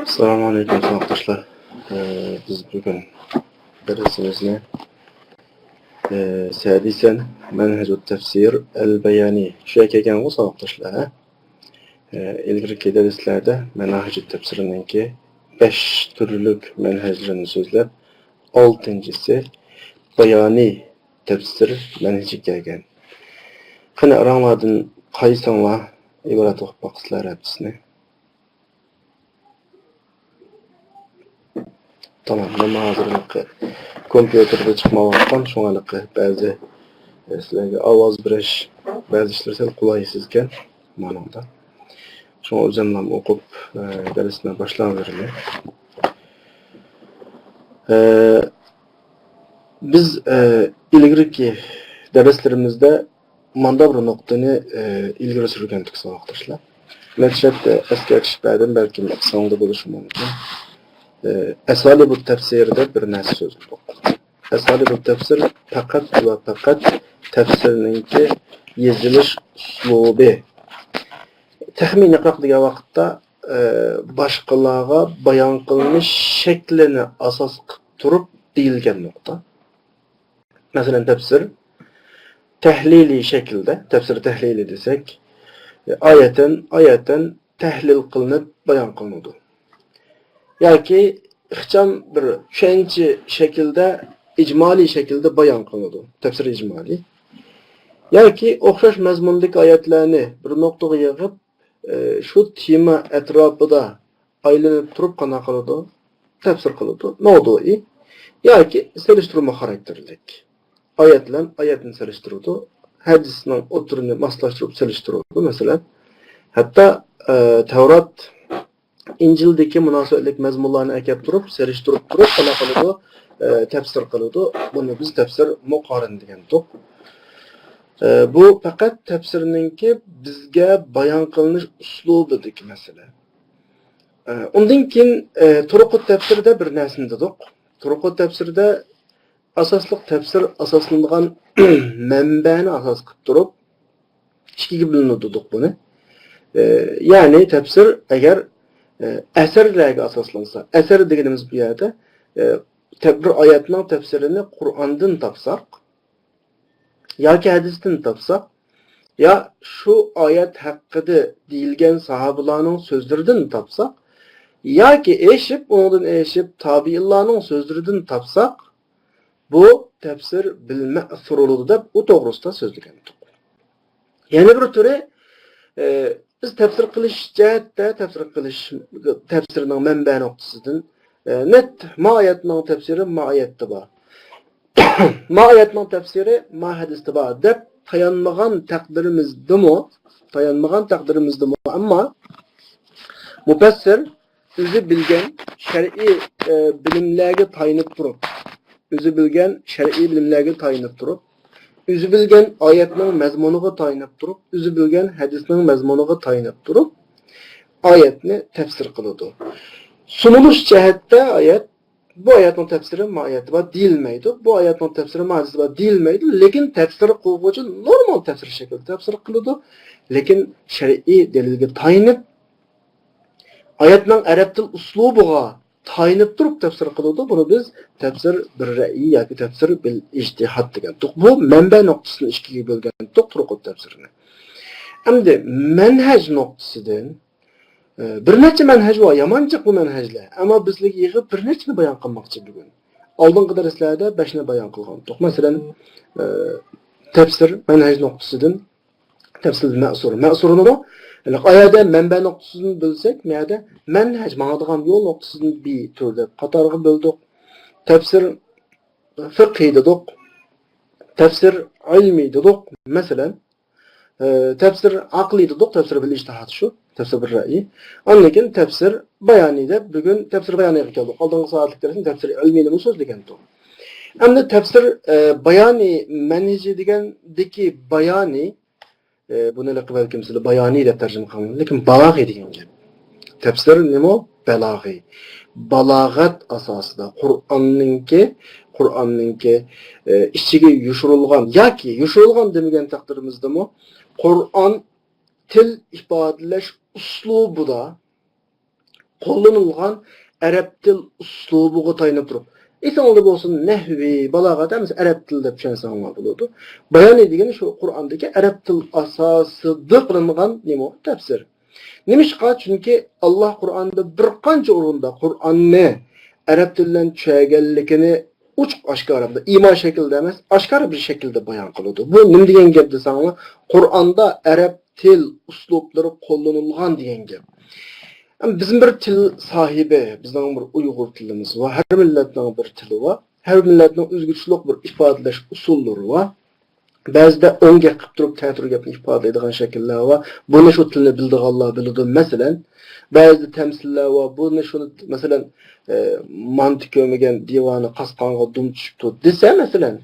Assalamu alaikum arkadaşlar. Biz bugün dersimizni sadisen menhecut tefsir el-beyani şöyle kelgen olsa arkadaşlar. İlgirki derslerde menhecut tefsirininki 5 türlük menheclerini sözlep 6-ncısı bayani tefsir menheci kelgen. Qani arаңlardan qaysanlar ibarat o'qib baqsizlar hepsini. Tamam, nima hozirlikqa kompyuterda chiqmayotgan shunaqangi ba'zi sizlarga ovoz berish ba'zi ishlar sal qulaysiz ekan ma'noda. Shuni o'zim ham o'qib darsni boshlayveraman. Biz ilgirki darslarimizda manda bir nuqtani ilgari surgandik arkadaşlar. Maqsadda eskartishlardan balki maqsadda bo'lishi mumkin. Esali bu tefsirde bir narsa söz yok. Esali bu tefsir fakat ve fakat tefsirininki yazılış uslubi. Tahmini qiladigan vaqtda boshqalarga bayon qilinish shaklini asos qilib turib deyilgan nuqta. Masalan tefsir tahlili şekilde, tefsir tahlili desek ayetten tahlil qilinib bayon qilinadi. Yoki ixcham bir tushunchi şekilde, icmali şekilde bayon qilinadi. Tefsir icmali. Yoki o'xshash mazmundagi oyatlarni bir nuqtaga yig'ib, shu tema atrofida aylanib turib qana qiladi, tefsir qiladi. Mavduiy yoki selishtirma xarakterlik. Oyatni selishtiradi, hadisning o'tirini moslashtirib selishtiradi. Masalan, hatto Tavrat İncil'deki münasebetlik mezmunlarını ekip durup, seriştirip durup, ana kılıdı, tefsir kılıdı. Bunu biz tefsir muqarin degandik. Bu fakat tefsirininki bizge bayan kılınış uslubidik mesele. Ondan keyin turuqut tefsirde bir narsani dedik. Turuqut tefsirde asaslık tefsir asaslangan menbeni asas qilib turib, ikkiga bo'linadi dedik buni. Yani tefsir eğer eserlerge asaslansa, eser dediğimiz bir yerde bir ayetinin tefsirini Kur'an'dan tapsak, ya ki hadisten tapsak, ya şu ayet hakkında deyilgen sahabelerinin sözlerinden tapsak, ya ki ondan eşip tabi'illarının sözlerinden tapsak, bu tefsir bilme soruludu da o doğrusunda sözlükendik. Yani bir türlü biz tefsir qilish jihatda tefsirning manba nuqtasidan net ma'ayatning tefsiri ma'ayatda bor. Ma'ayatning tefsiri ma hadisda bor deb tayanmagan taqdirimizdimi ammo mufassir o'zi bilgan shar'iy bilimlarga tayinib turib özü bilgen ayetinin mezmunuga tayinib turib, özü bilgen hadisinin mezmunuga tayinib turib, ayetni tefsir qiladi. Sunuluş cihette bu ayetin tefsiri ayeti var deyilmeydi. Bu ayetin tefsiri hadisi var deyilmeydi. Lekin tefsiri qiluvchi normal tefsir şekilde tefsir qiladi. Lekin şer'i delilge tayinib, ayetinin Arap til uslubuga tayinib turib tefsir qiladi. Bunu biz tefsir bir ra'yi yoki tefsir bil ijtihad degandik. Bu manba nuqtasini ikkiga bo'lgandik turuqut tefsirini. Endi manhaj nuqtasidan bir necha manhaj bor, yamanchiq bu manhajlar. Ammo bizlik yig'ib bir nechani bayon qilmoqchi bugun. Oldingi darslarda 5 ni bayon qilgandik. Masalan, tefsir manhaj nuqtasidan tefsir ma'suruni ayada manba nuqtasini bilsek, meyada manhaj ma'adigan yo'l nuqtasini bir turda qatorga bo'ldik. Tefsir fiqhi dedik. Tefsir ilmi dedik. Masalan, tefsir aqli dedik. Tefsir bil ijtihad şu. Tefsir bir ra'yi. Lekin tefsir bayani deb bugun tefsir bayoniga keldik. Oldingi soatliklarda tefsir ilmini so'zlagandik. Endi tefsir bayani manhaji degandagi bayani buni belki mesela bayani deb tarjima qilingan, lekin balag'i degan gap. Tefsir nima? Balag'i. Balag'at asosida Qur'onninki ichiga yushirilgan yoki yushirilgan demagan taqdirimizdami Qur'on til ifodalash uslubida qo'llanilgan arab til uslubiga tayanib turib. Esingizde bo'lsin nahvi, balog'at emas arab til deb tushunsangiz bo'ladi. Bayon degan shu Qur'ondagi arab til asosida qilingan nima tafsir. Nimishqa? Chunki Alloh Qur'onda bir qancha o'rinda Qur'onni arab tilidan tushunganligini uçuk aşkarında, ima şekilde emas, aşkar bir şekilde bayan kılıyordu. Bu ne degan gap desanglar, Qur'onda arab til uslublari qo'llanilgan degan gap. Bizim bir til sahibi, bizning bir Uyg'ur tilimiz va har millatning bir tili va har millatning o'zgarishlik bir ifodalash usullari va ba'zida o'ngga qilib turib ta'tir gapni ifodalaydigan shakllar va buni shu tilni bildiganlar biladi. Masalan, ba'zi tamsillar va buni shuni masalan mantiq ko'rmagan divani qasqonga dum tushibdi desa masalan,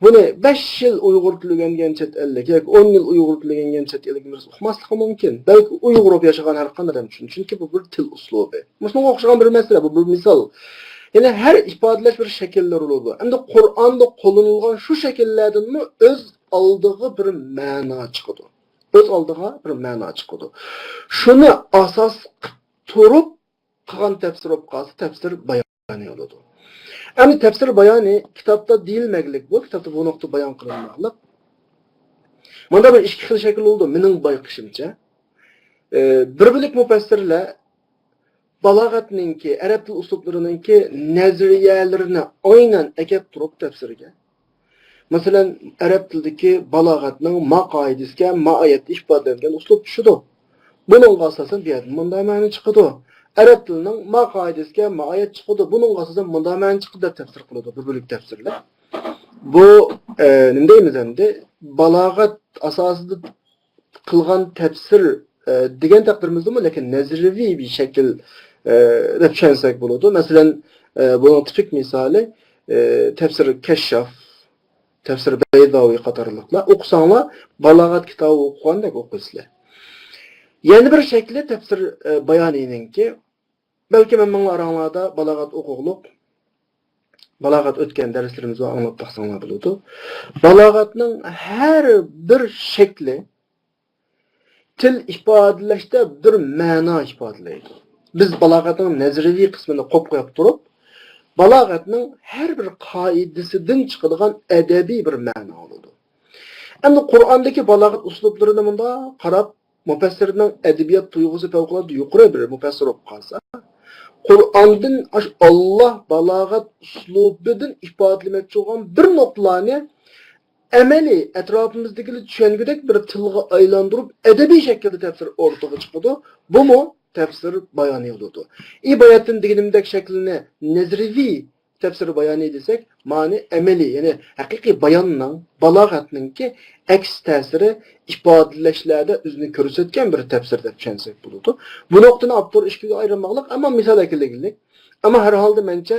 buni 5 yil Uyg'ur tili o'rgangan chet ellik yoki 10 yil Uyg'ur tili o'rgangan chet ellik uqmasligi mumkin. Balki Uyg'ur bo'lib yashagan har qanday odam uchun, chunki bu bir til uslubi. Shunga o'xshagan bir masala, bu bir misol. Yani her ifadelash bir şekiller olur. Endi Qur'onda qo'llanilgan shu shakllardan o'z oldiga bir ma'no chiqadi. O'z oldiga bir ma'no chiqadi. Shuni asos turib qilgan tafsir bo'lib qolsa, tafsir bayoni bo'ladi. Endi tafsir bayoni kitobda deyilmaglik, bu kitobda bu nuqta bayon qilinmoqlik. Bunda bir ikki xil shakl oldu mening bayqishimcha. Bir bilik mufassirlar balog'atninki, arab til uslublarininki nazariyalarini aynan akab turib tafsirga. Masalan, arab tildagi balog'atning maqoidasiga ma'oyatda ifodalangan uslub tushidi. Buning asosan bu yerda bunday ma'no chiqadi. Arab tilining maqoidasiga ma'oyat chiqadi. Buning asosan bunday ma'no chiqadi deb tafsir qiladi bir bo'lik tafsirlar. Bu nima deymiz endi? Balog'at asosida qilgan tafsir degan taqdirimizda, lekin nazariy bir shakl deb tushunsak bo'ladi. Masalan, bunun tipik misali tafsir Kashshaf, tafsir Baydaviy qatorliqlar o'qisanglar, balog'at kitobi o'qigandek o'qisizlar. Yana bir shakli tafsir bayoniningki, balki menning oranglarda balog'at o'qug'liq, balog'at o'tgan darslarimizda anglab taqsanglar bo'ladi. Balog'atning har bir shakli til ifodalashda bir ma'no ifodalaydi. Biz balog'atning nazariy qismini qo'yib turib, balog'atning har bir qoidasidan chiqadigan adabiy bir ma'no oladi. Endi Qur'ondagi balog'at uslublarini bunda qarab, mufassirning adabiyot tuyg'usi favqulodda yuqori bir mufassir bo'lib qolsa, Qur'ondan Alloh balog'at uslubidan ifodalamoqchi bo'lgan bir nuqtani amaliy atrofimizdagini tushungudek bir tilga aylantirib adabiy shaklda tafsir o'rtaga chiqadi. Bu mu tafsir bayoni bo'ladi. Iboyatdan deganimdek shaklini nazariy tafsir bayoni desak, ma'ni amaliy, ya'ni haqiqiy bayonning, balog'atningki aks ta'siri ifodalashlarda o'zini ko'rsatgan bir tafsir deb tushunsak bo'ladi. Bu nuqtani avtor ikkiga ayirmoqlik, ammo misol keltirlik. Ammo har holda mencha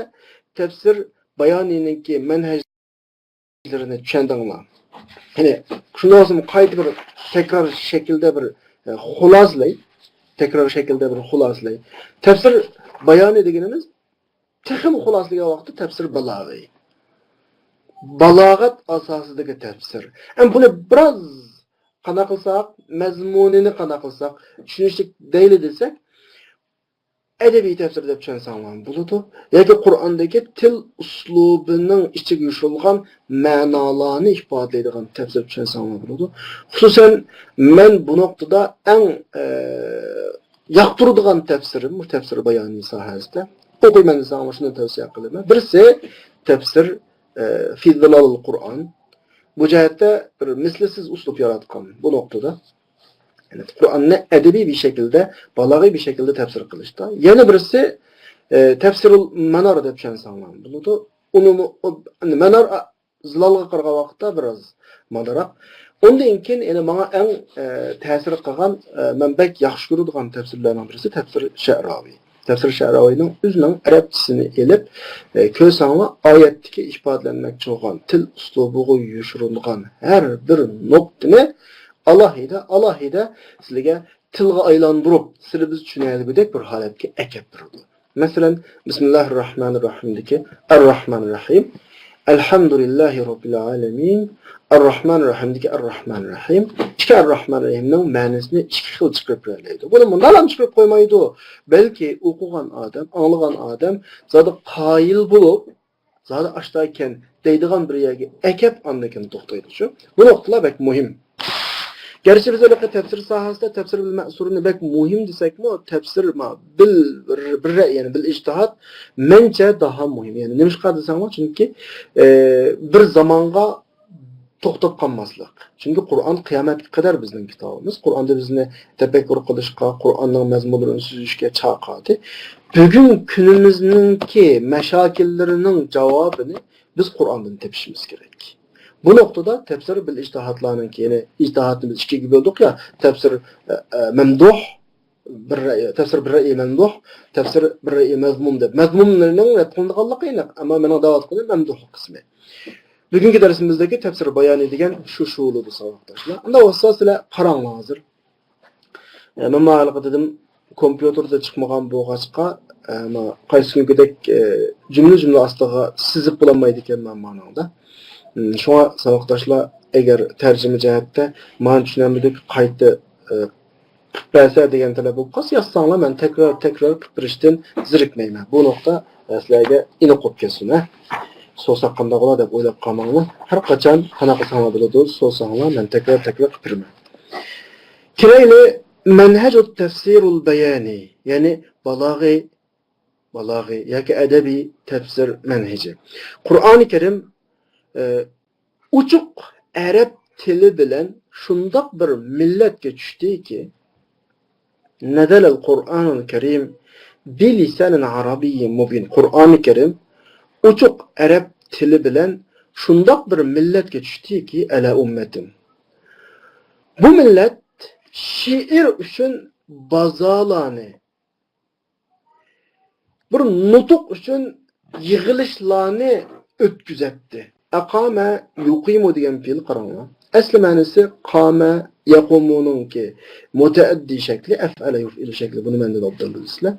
tafsir bayoniningki manhajlarini tushundinglar. Ya'ni shundan so'ng qayta bir tekrar shaklda bir xulosalay, Tafsir bayoni deganimiz texim xuloslagan vaqtda tafsir balog'iy. Balog'at asosidagi tafsir. Ham buni biroz qana qilsak, mazmunini qana qilsak, tushunishlik deyli desak, adabiy tafsir deb tushunsanlar bo'ladi. Yoki Qur'ondagi til uslubining ichiga yushilgan ma'nolarni ifodalaydigan tafsir tushunsanlar bo'ladi. Xususan, men bu nuqtada eng yoqtiradigan tafsirim bu tafsir bayoni sohasida. O'qiyman desam shuni tavsiya qilaman. Birisi tafsir fi zilalul Qur'on. Bu jihatda bir mislsiz uslub yaratgan bu nuqtada. Yani Qur'onni adabiy bir şekilde, balag'iy bir şekilde tafsir qilishda. Yana birisi tafsirul manar deb tushunsanlar bo'ladi. Uni manar zilalga qaragan vaqtda biroz madaroq. Ondan keyin yana menga eng ta'sir qilgan, men bek yaxshi ko'radigan tafsirlarning birisi tafsir Sha'raviy. Tafsir Sha'raviyning o'zining arabchisini elib, ko'rsanglar oyatdagi ifodalanmoqchi bo'lgan til uslubiga yushirilgan har bir nuqtani alohida sizlarga tilga aylantirib, sizlar biz tushunadigan bir holatga akab turadi. Masalan, Bismillahirrohmanirrohimdagi Ar-Rahmanir-Rahim Elhamdülillahi Rabbil alemin. Ar-Rahman-Rahim'deki Ar-Rahman-Rahim. İki Ar-Rahman-Rahim'nin ma'nosini iki xil chiqarib beradi. Buni bundan ham chiqarib qo'ymaydi. Balki o'qigan odam, anglagan odam zodi qoyil bo'lib, zodi ashtayken deydigan bir yerga akab andakin to'xtaydi shu. Bu nuqtalar bek muhim. Gerçi biz öyle tefsir sahasında tefsir bil me'surunu bek muhim desek mi? Tefsir ma bir yani bil ictihat mence daha muhim. Yani neymiş desem mi? Çünkü bir zamanga to'xtab qolmaslik. Chunki Qur'on qiyomatga qadar bizning kitobimiz. Qur'onda bizni tafakkur qilishga, Qur'onning mazmunini suzishga chaqiradi. Bugun kunimizningki mashakillarining javobini biz Qur'ondan topishimiz kerak. Bu noktada tefsir bil ictihatlarınki, yani ictihatını biz ikiye böldük ya, tefsir memduh, tefsir bir ra'yi memduh, tefsir bir ra'yi mezmum deb. Mezmumlarının yapıldığı yine ama benim davet kılım memduh kısmı. Bugünkü dersimizdeki tefsir bayan edilen şu oludu arkadaşlar. Anda olsa size karanlığı hazır. Ben mağalık dedim, kompüterde çıkmagan bu ağaçka, ama qaysi gündek cümle astığa sizip bulamaydı ki ben manada. Şuna savukdaşlar eğer tercüme cihette man düşünemedik kayıtı bəsər degan tələb olub qalsa yazsanlar mən tekrar 41-dən zirikməyəm. Bu nokta sizlərə iniq olub keçsin. So'z haqqında qola deb o'ylab qolmanglar. Har qachon qanaqa sana bo'ladi, so'zsanglar men tekrar qilpirman. Kirayli manhajut tafsirul bayani, ya'ni balag'i yoki adabiy tafsir manhaji. Qur'oni Karim uchuq arab tili bilan shundoq bir millatga tushdiki, nadalal Qur'onul Karim bilisanin arabiyyin mubin. Qur'oni Karim uchuq arab tili bilan shundoq bir millatga tushdiki, ala ummatim. Bu millat şiir uchun bazalani, bir nutuq uchun yig'ilishlarni o'tkazatdi. Aqama yuqimu degan fe'l qaranglar. Asli ma'nosi qama yaqumununki mutaaddi shakli, af'ala yuf'il shakli. Buni menda topdirsizlar.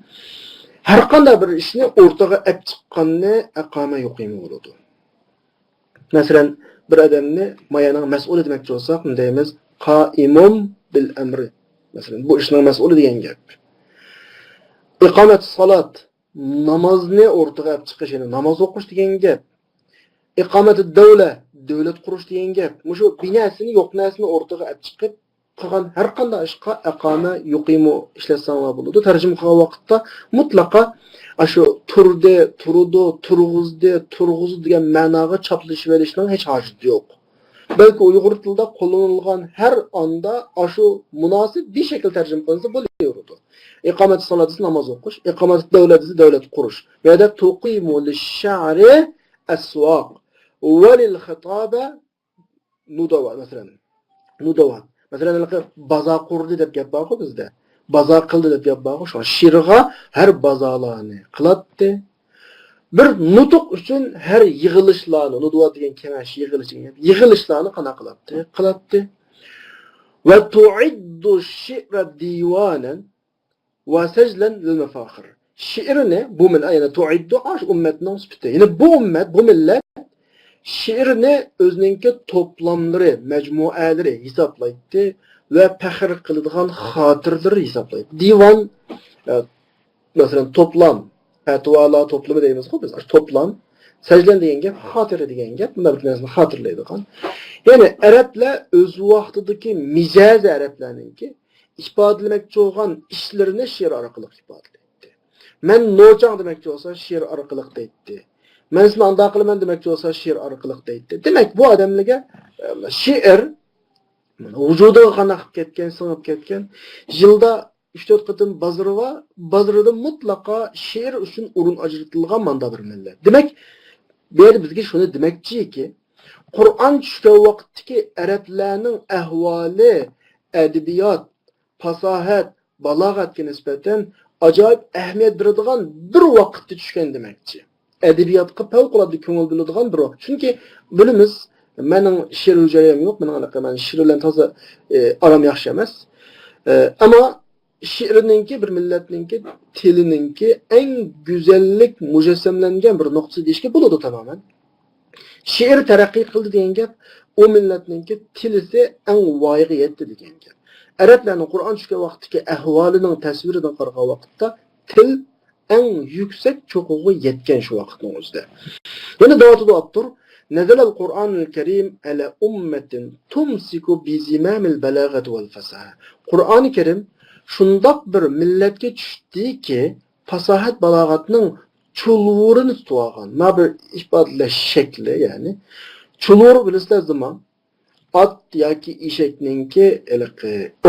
Har qanday bir ishni o'rtaga olib chiqqanni aqama yuqimu bo'ladi. Masalan, bir odamni mayaning mas'uli demoqchi bo'lsak, deymiz qaimun bil amri. Masalan, bu ishning mas'uli degan gap. Iqomat salat, namozni o'rtaga olib chiqish, ya'ni namoz o'qish degan gap. Iqomat davlat qurish degan gap. Mushu binasini yo'q narsani o'rtaga olib chiqib qilgan har qanday ishqa aqama yuqimu ishlatsanlar bo'ladi. Tarjima qilgan vaqtda mutlaqo shu turdi, turg'uzdi degan ma'noga choplashib olishning hech hojati yo'q. Belki Uyg'ur tilida qo'llanilgan har onda shu munosib bir shakl tarjima qilinsa bo'laveradi. Iqomat salati namoz o'qish, iqomat davlat qurish. Yo'da tuqimu lish-sha'ri aswaq va lil-khitaba nudawa masalan. Nudawa. Masalan, baza qurdi deb gap bor-ku bizda. Baza qildi deb gap bor-ku. Shu shirg'a har bazalarni qilatdi. Bir nutuq uchun har yig'ilishlarni, nuduva degan kemash yig'ilishlarni qana qilatdi. Va tu'iddu shi'ra divanan va sajlan lil mafakhir. Shi'rni bu millat, ya'ni tu'iddu ash ummatning sifati. Ya'ni bu ummat, bu millat şiirni o'zininki to'plamlari, majmualari hisoblaydi va faxr qiladigan xotirlari hisoblaydi. Divan masalan to'plam, fatvolar to'plami deymiz-ku biz. To'plam, sajlan degan gap, xotira degan gap, bunda bir narsani xotirlaydigan. Ya'ni arablar o'z vaqtidagi mijoz arablarningki ifodalamoqchi bo'lgan ishlarini she'r orqali ifodalaydi. Men no'chaq demoqchi bo'lsa, she'r orqali deydi. Men sizni anda qilaman demoqchi bo'lsa, she'r orqali deydi. Demak, bu odamlarga she'r vujudiga qanaq ketgan, singib ketgan. Yilda 3-4 qatim bozorda mutlaqo she'r uchun o'rin ajratilgan manda bir millat. Demak, bu yerda bizga shuni demoqchiki, Qur'on tushgan vaqtdagi arablarning ahvoli, adabiyot, fasohat, balog'atga nisbatan ajoyib ahamiyat beradigan bir vaqtda tushgan demoqchi. Edebiyatga favqulodda ko'ngil bo'ladigan bir vaqt. Chunki bilamiz, mening she'r hujayim yo'q, men she'r bilan toza aram yaxshi emas. Ammo she'rninki bir millatninki tilininki eng go'zallik mujassamlangan bir nuqtasi deyishga bo'ladi tamoman. Şiir taraqqiy qildi degan gap, o millatninki tilisi eng voyaga yetdi degan gap. Arablarning Qur'on tushgan vaqtdagi ahvolining tasviridan qaragan vaqtda til eng yuksak cho'qiga yetgan shu vaqtning o'zida. Yana davotida o'ttir. نزل القرآن الكريم على أمة تمسك بزمام البلاغة والفصاحة. Qur'on Kerim shundoq bir millatga tushdiki, fasohat balog'atning chulvurini tutib olgan. Ma bir ifodalash shakli, ya'ni chulvur bilasizlar zaman at yoki eshakninki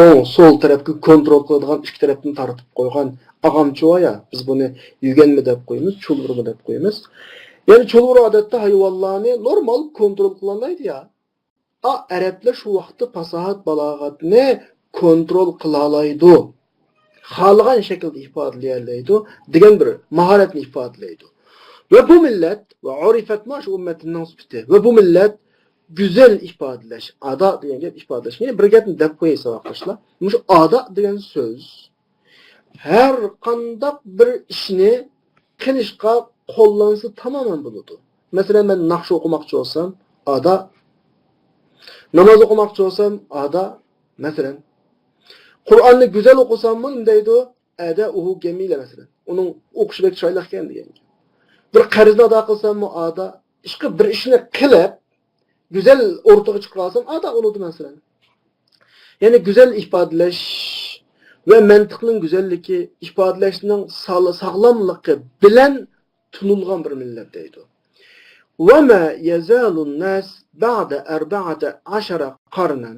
o'ng so'l tarafga kontrol qiladigan ikki tarafdan tortib qo'ygan ag'amchoya ya, biz buni yuganmi deb qo'yamiz, chulvurmi deb qo'yamiz. Yani çolur adette hayvanlarını normal kontrol kılanlaydı ya. Araplar şu vakti fasahat balagatını kontrol kılalaydı. Halgan şekilde ifadeleyerleydi. Digen bir maharetini ifadeleydi. Ve bu millet ve urifet maş ümmetinden sıfıtı. Ve bu millet güzel ifadeleş. Ada diyen gep ifadeleş. Yani bir gepini dep koyuysa arkadaşlar. Şu ada diyen söz her kandak bir işini kılışka qo'llansa tamamen bo'ladi. Masalan, men naqsh o'qimoqchi bo'lsam, ada. Namoz o'qimoqchi bo'lsam, ada. Masalan, Qur'onni go'zal o'qisammi, deydi, ada uhu jamila masalan. Uning o'qishi bek chiroyli ekan degan. Bir qarzni ado qilsammi, ada. Ishqi bir ishni qilib, go'zal o'rtaga chiqarsam, ada bo'ladi masalan. Ya'ni go'zal ifodalash ve mantiqning go'zalligi, ifodalashning sog'lomligi bilan tunulgan bir millet deydi. وَمَا يَزَالُ النَّاسِ بَعْدَ 14 قَرْنًا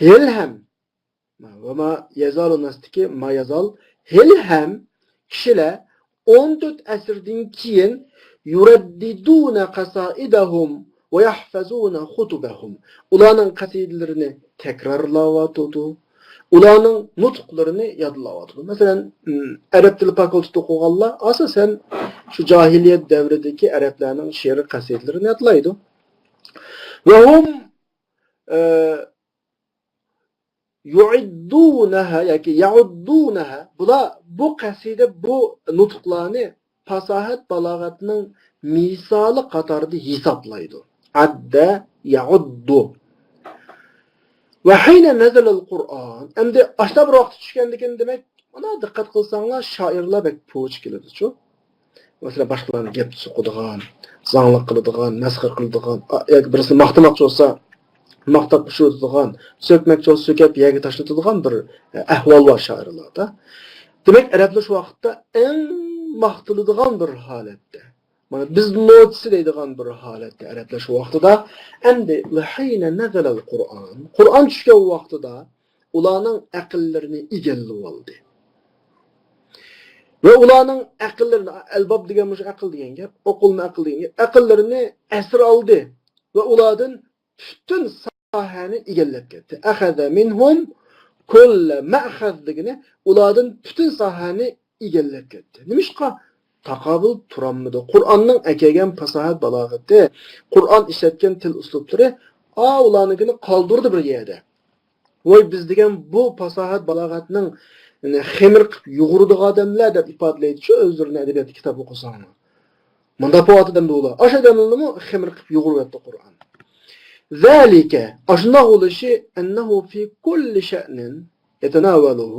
هِلْهَمْ وَمَا يَزَالُ النَّاسِ ki ma yazal hilhem kişiler 14 asırdan keyin yuraddiduna qasaidahum ve yahfazuna khutubahum. Ularning qasidalarini tekrarlayotdi. Ularning nutqlarini yodlayotdi. Masalan, Arab tili fakulteti o'qiganlar asosan şu cahiliyet devrideki Araplarning she'r qasidalarini yodlaydi. Ve hum yu'iddunaha yoki ya'uddunaha. Bular bu qasida, bu nutqlarni fasohat balog'atining misoli qatorida hisoblaydi. Adda ya'uddu. Ve hine nezelel Kur'an. Hem de aşta bir vakti düşkendikin demek, ona dikkat kılsanlar şairler bek poğuç gelirdi çok. Mesela başkalarını gep sokuduğun, zanlık kılıdığın, meskır kılıdığın, birisi mahtamakçı olsa mahtap pişirdiğin, sökmekçi olsa sökep yegi taşıdığın bir ehval var şairlerde. Demek Araplar şu vakitte en mahtılıdığın bir halette. Biz notisi deydiğen bir halette Araplar şu vaxtıda. Endi lehine nezelel Kur'an. Kur'an düşken vaxtıda ularning aqllerini egallab oldi. Ve ularning aqllerini, albab degan mush aql degan gap, oqulni aql degan gap, aqllerini esir aldı ve ulardan bütün sahani egallab ketdi. Akhadha minhum kull ma'khaz degani ulardan bütün sahani egallab ketdi. Nimishqa taqabul turamıdı. Kur'an'ın ekegen fasahat balagati, Kur'an işletken til usluplari ularnikini qaldırdı bir yerde. Voy biz degan bu fasahat balagatning xemir qilib yug'urdiq odamlar deb ifodalaydi shu o'zlarini adabiyot kitob o'qisanglar. Munda po'atidan ular. O'sha odamlarni xemir qilib yug'uryapti Qur'on. Zalika ashna bo'lishi annahu fi kulli sha'nin يتناوله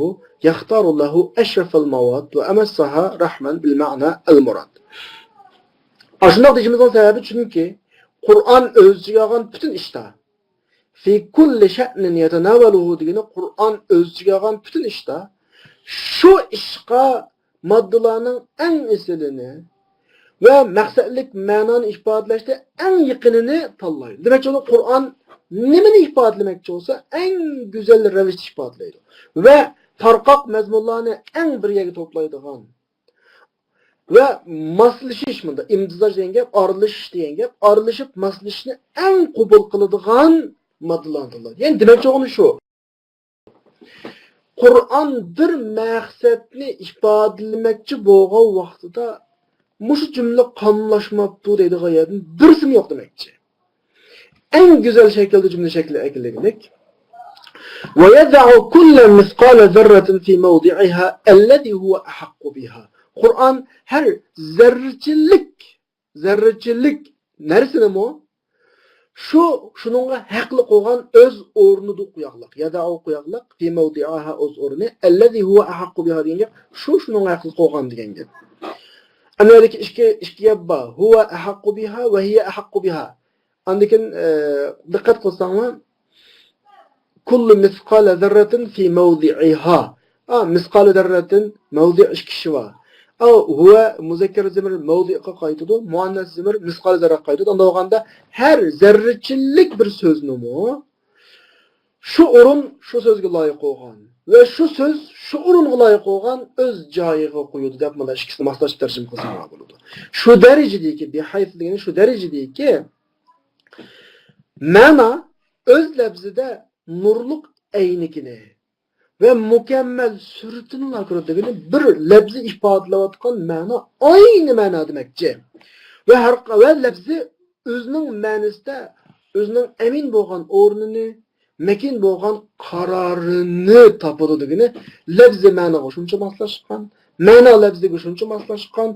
يختار له أشرف المواد وأمسها رحما بالمعنى المراد. Aşınaq deyişimizin sebebi çünkü Kur'an özüge algan bütün işte. Fi kulli şe'nin yeteneveluhu degeni Kur'an özüge algan bütün işte. Şu işqa maddelerinin en esilini ve maksatlik mananı ifadeleşte en yakınını tallaydı. Demek ki Kur'an nimeni ifadelemekçi olsa en güzel revişte ifadeleydi. Ve tarqaq mezmunlarını en bir yere toplaydıgan ve maslışış mında imtizaj deyen gap, arılış deyen gap, arılışıp maslışını en kubul kılıdıgan maddelandırlar. Yani demekçi onu şu. Kur'an bir məqsədni ifadelemekçi boğal vaxtıda muşu cümle kanlaşmaptı deydiği yerden birisi mi yok demekçi. En güzel şekilde cümle şekli eklemek. وَيَدَعُ كُلَّ مِثْقَالَ ذَرَّةٍ فِي مَوْضِعِهَا الَّذِي هُوَ أَحَقُّ بِهَا. Kur'an her zerrecilik Nersini mu? Şununla haqlı qo'ygan öz o'rnida qo'yaqliq. Yada o qo'yaqliq fi mawdi'aha o'z o'rni allazi huwa ahaqqu biha degan gap. Shununla haqlı qo'ygan degan gap. Anadaki iki gap bor. Huwa ahaqqu biha va hiya ahaqqu biha. Andikin diqqat qilsanglar kullu misqala zarratin fi mawdi'iha. Misqala zarratin mawdi' kishi var. Huwa muzakkar zamir mawdi'ga qaytadi, muannas zamir misqal zarra qaytadi. Onda olganda her zerreçillik bir söznümü şu o'rin şu sözge loyiq bo'lgan ve şu söz şu o'ringa loyiq bo'lgan öz joyiga qo'yadi deb mana ikkisini maslashib tarjima qilsa bo'ladi. Şu derecedeki bir hayfligini şu derecedeki ma'na öz lafzida nurluk eynikini ve mükemmel sürtünün akıradığını bir lafzi ifadelayotgan ma'na aynı ma'na demekçi. Ve her lafzi özünün ma'nisida özünün emin bo'lgan o'rnini, mekin bo'lgan qarorini topadidigini lafzi ma'noga shuncha moslashgan, ma'no lafziga shuncha moslashgan,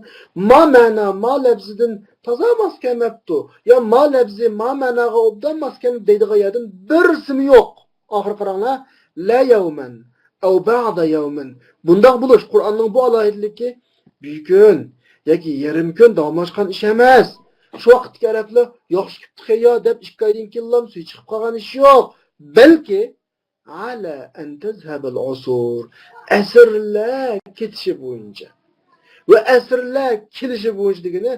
ma lafzidan toza maskamapti. Ya ma lafzi ma ma'noga obdan maskan deydigan yerdan bir simi yo'q. Oxir qaranglar, la yawman أو بعد يوم. Bundaq buluş Kur'an'ın bu alayidliki bir gün yoki yarim kun davomlashgan ish emas. Shu vaqtga qarabla yaxshi kipti ya deb 2 oydan keyin suv chiqib qolgan ish yo'q. Balki ala an tazhab al-usur. Asrlar ketishi bo'yicha va asrlar kelishi bo'yicha degani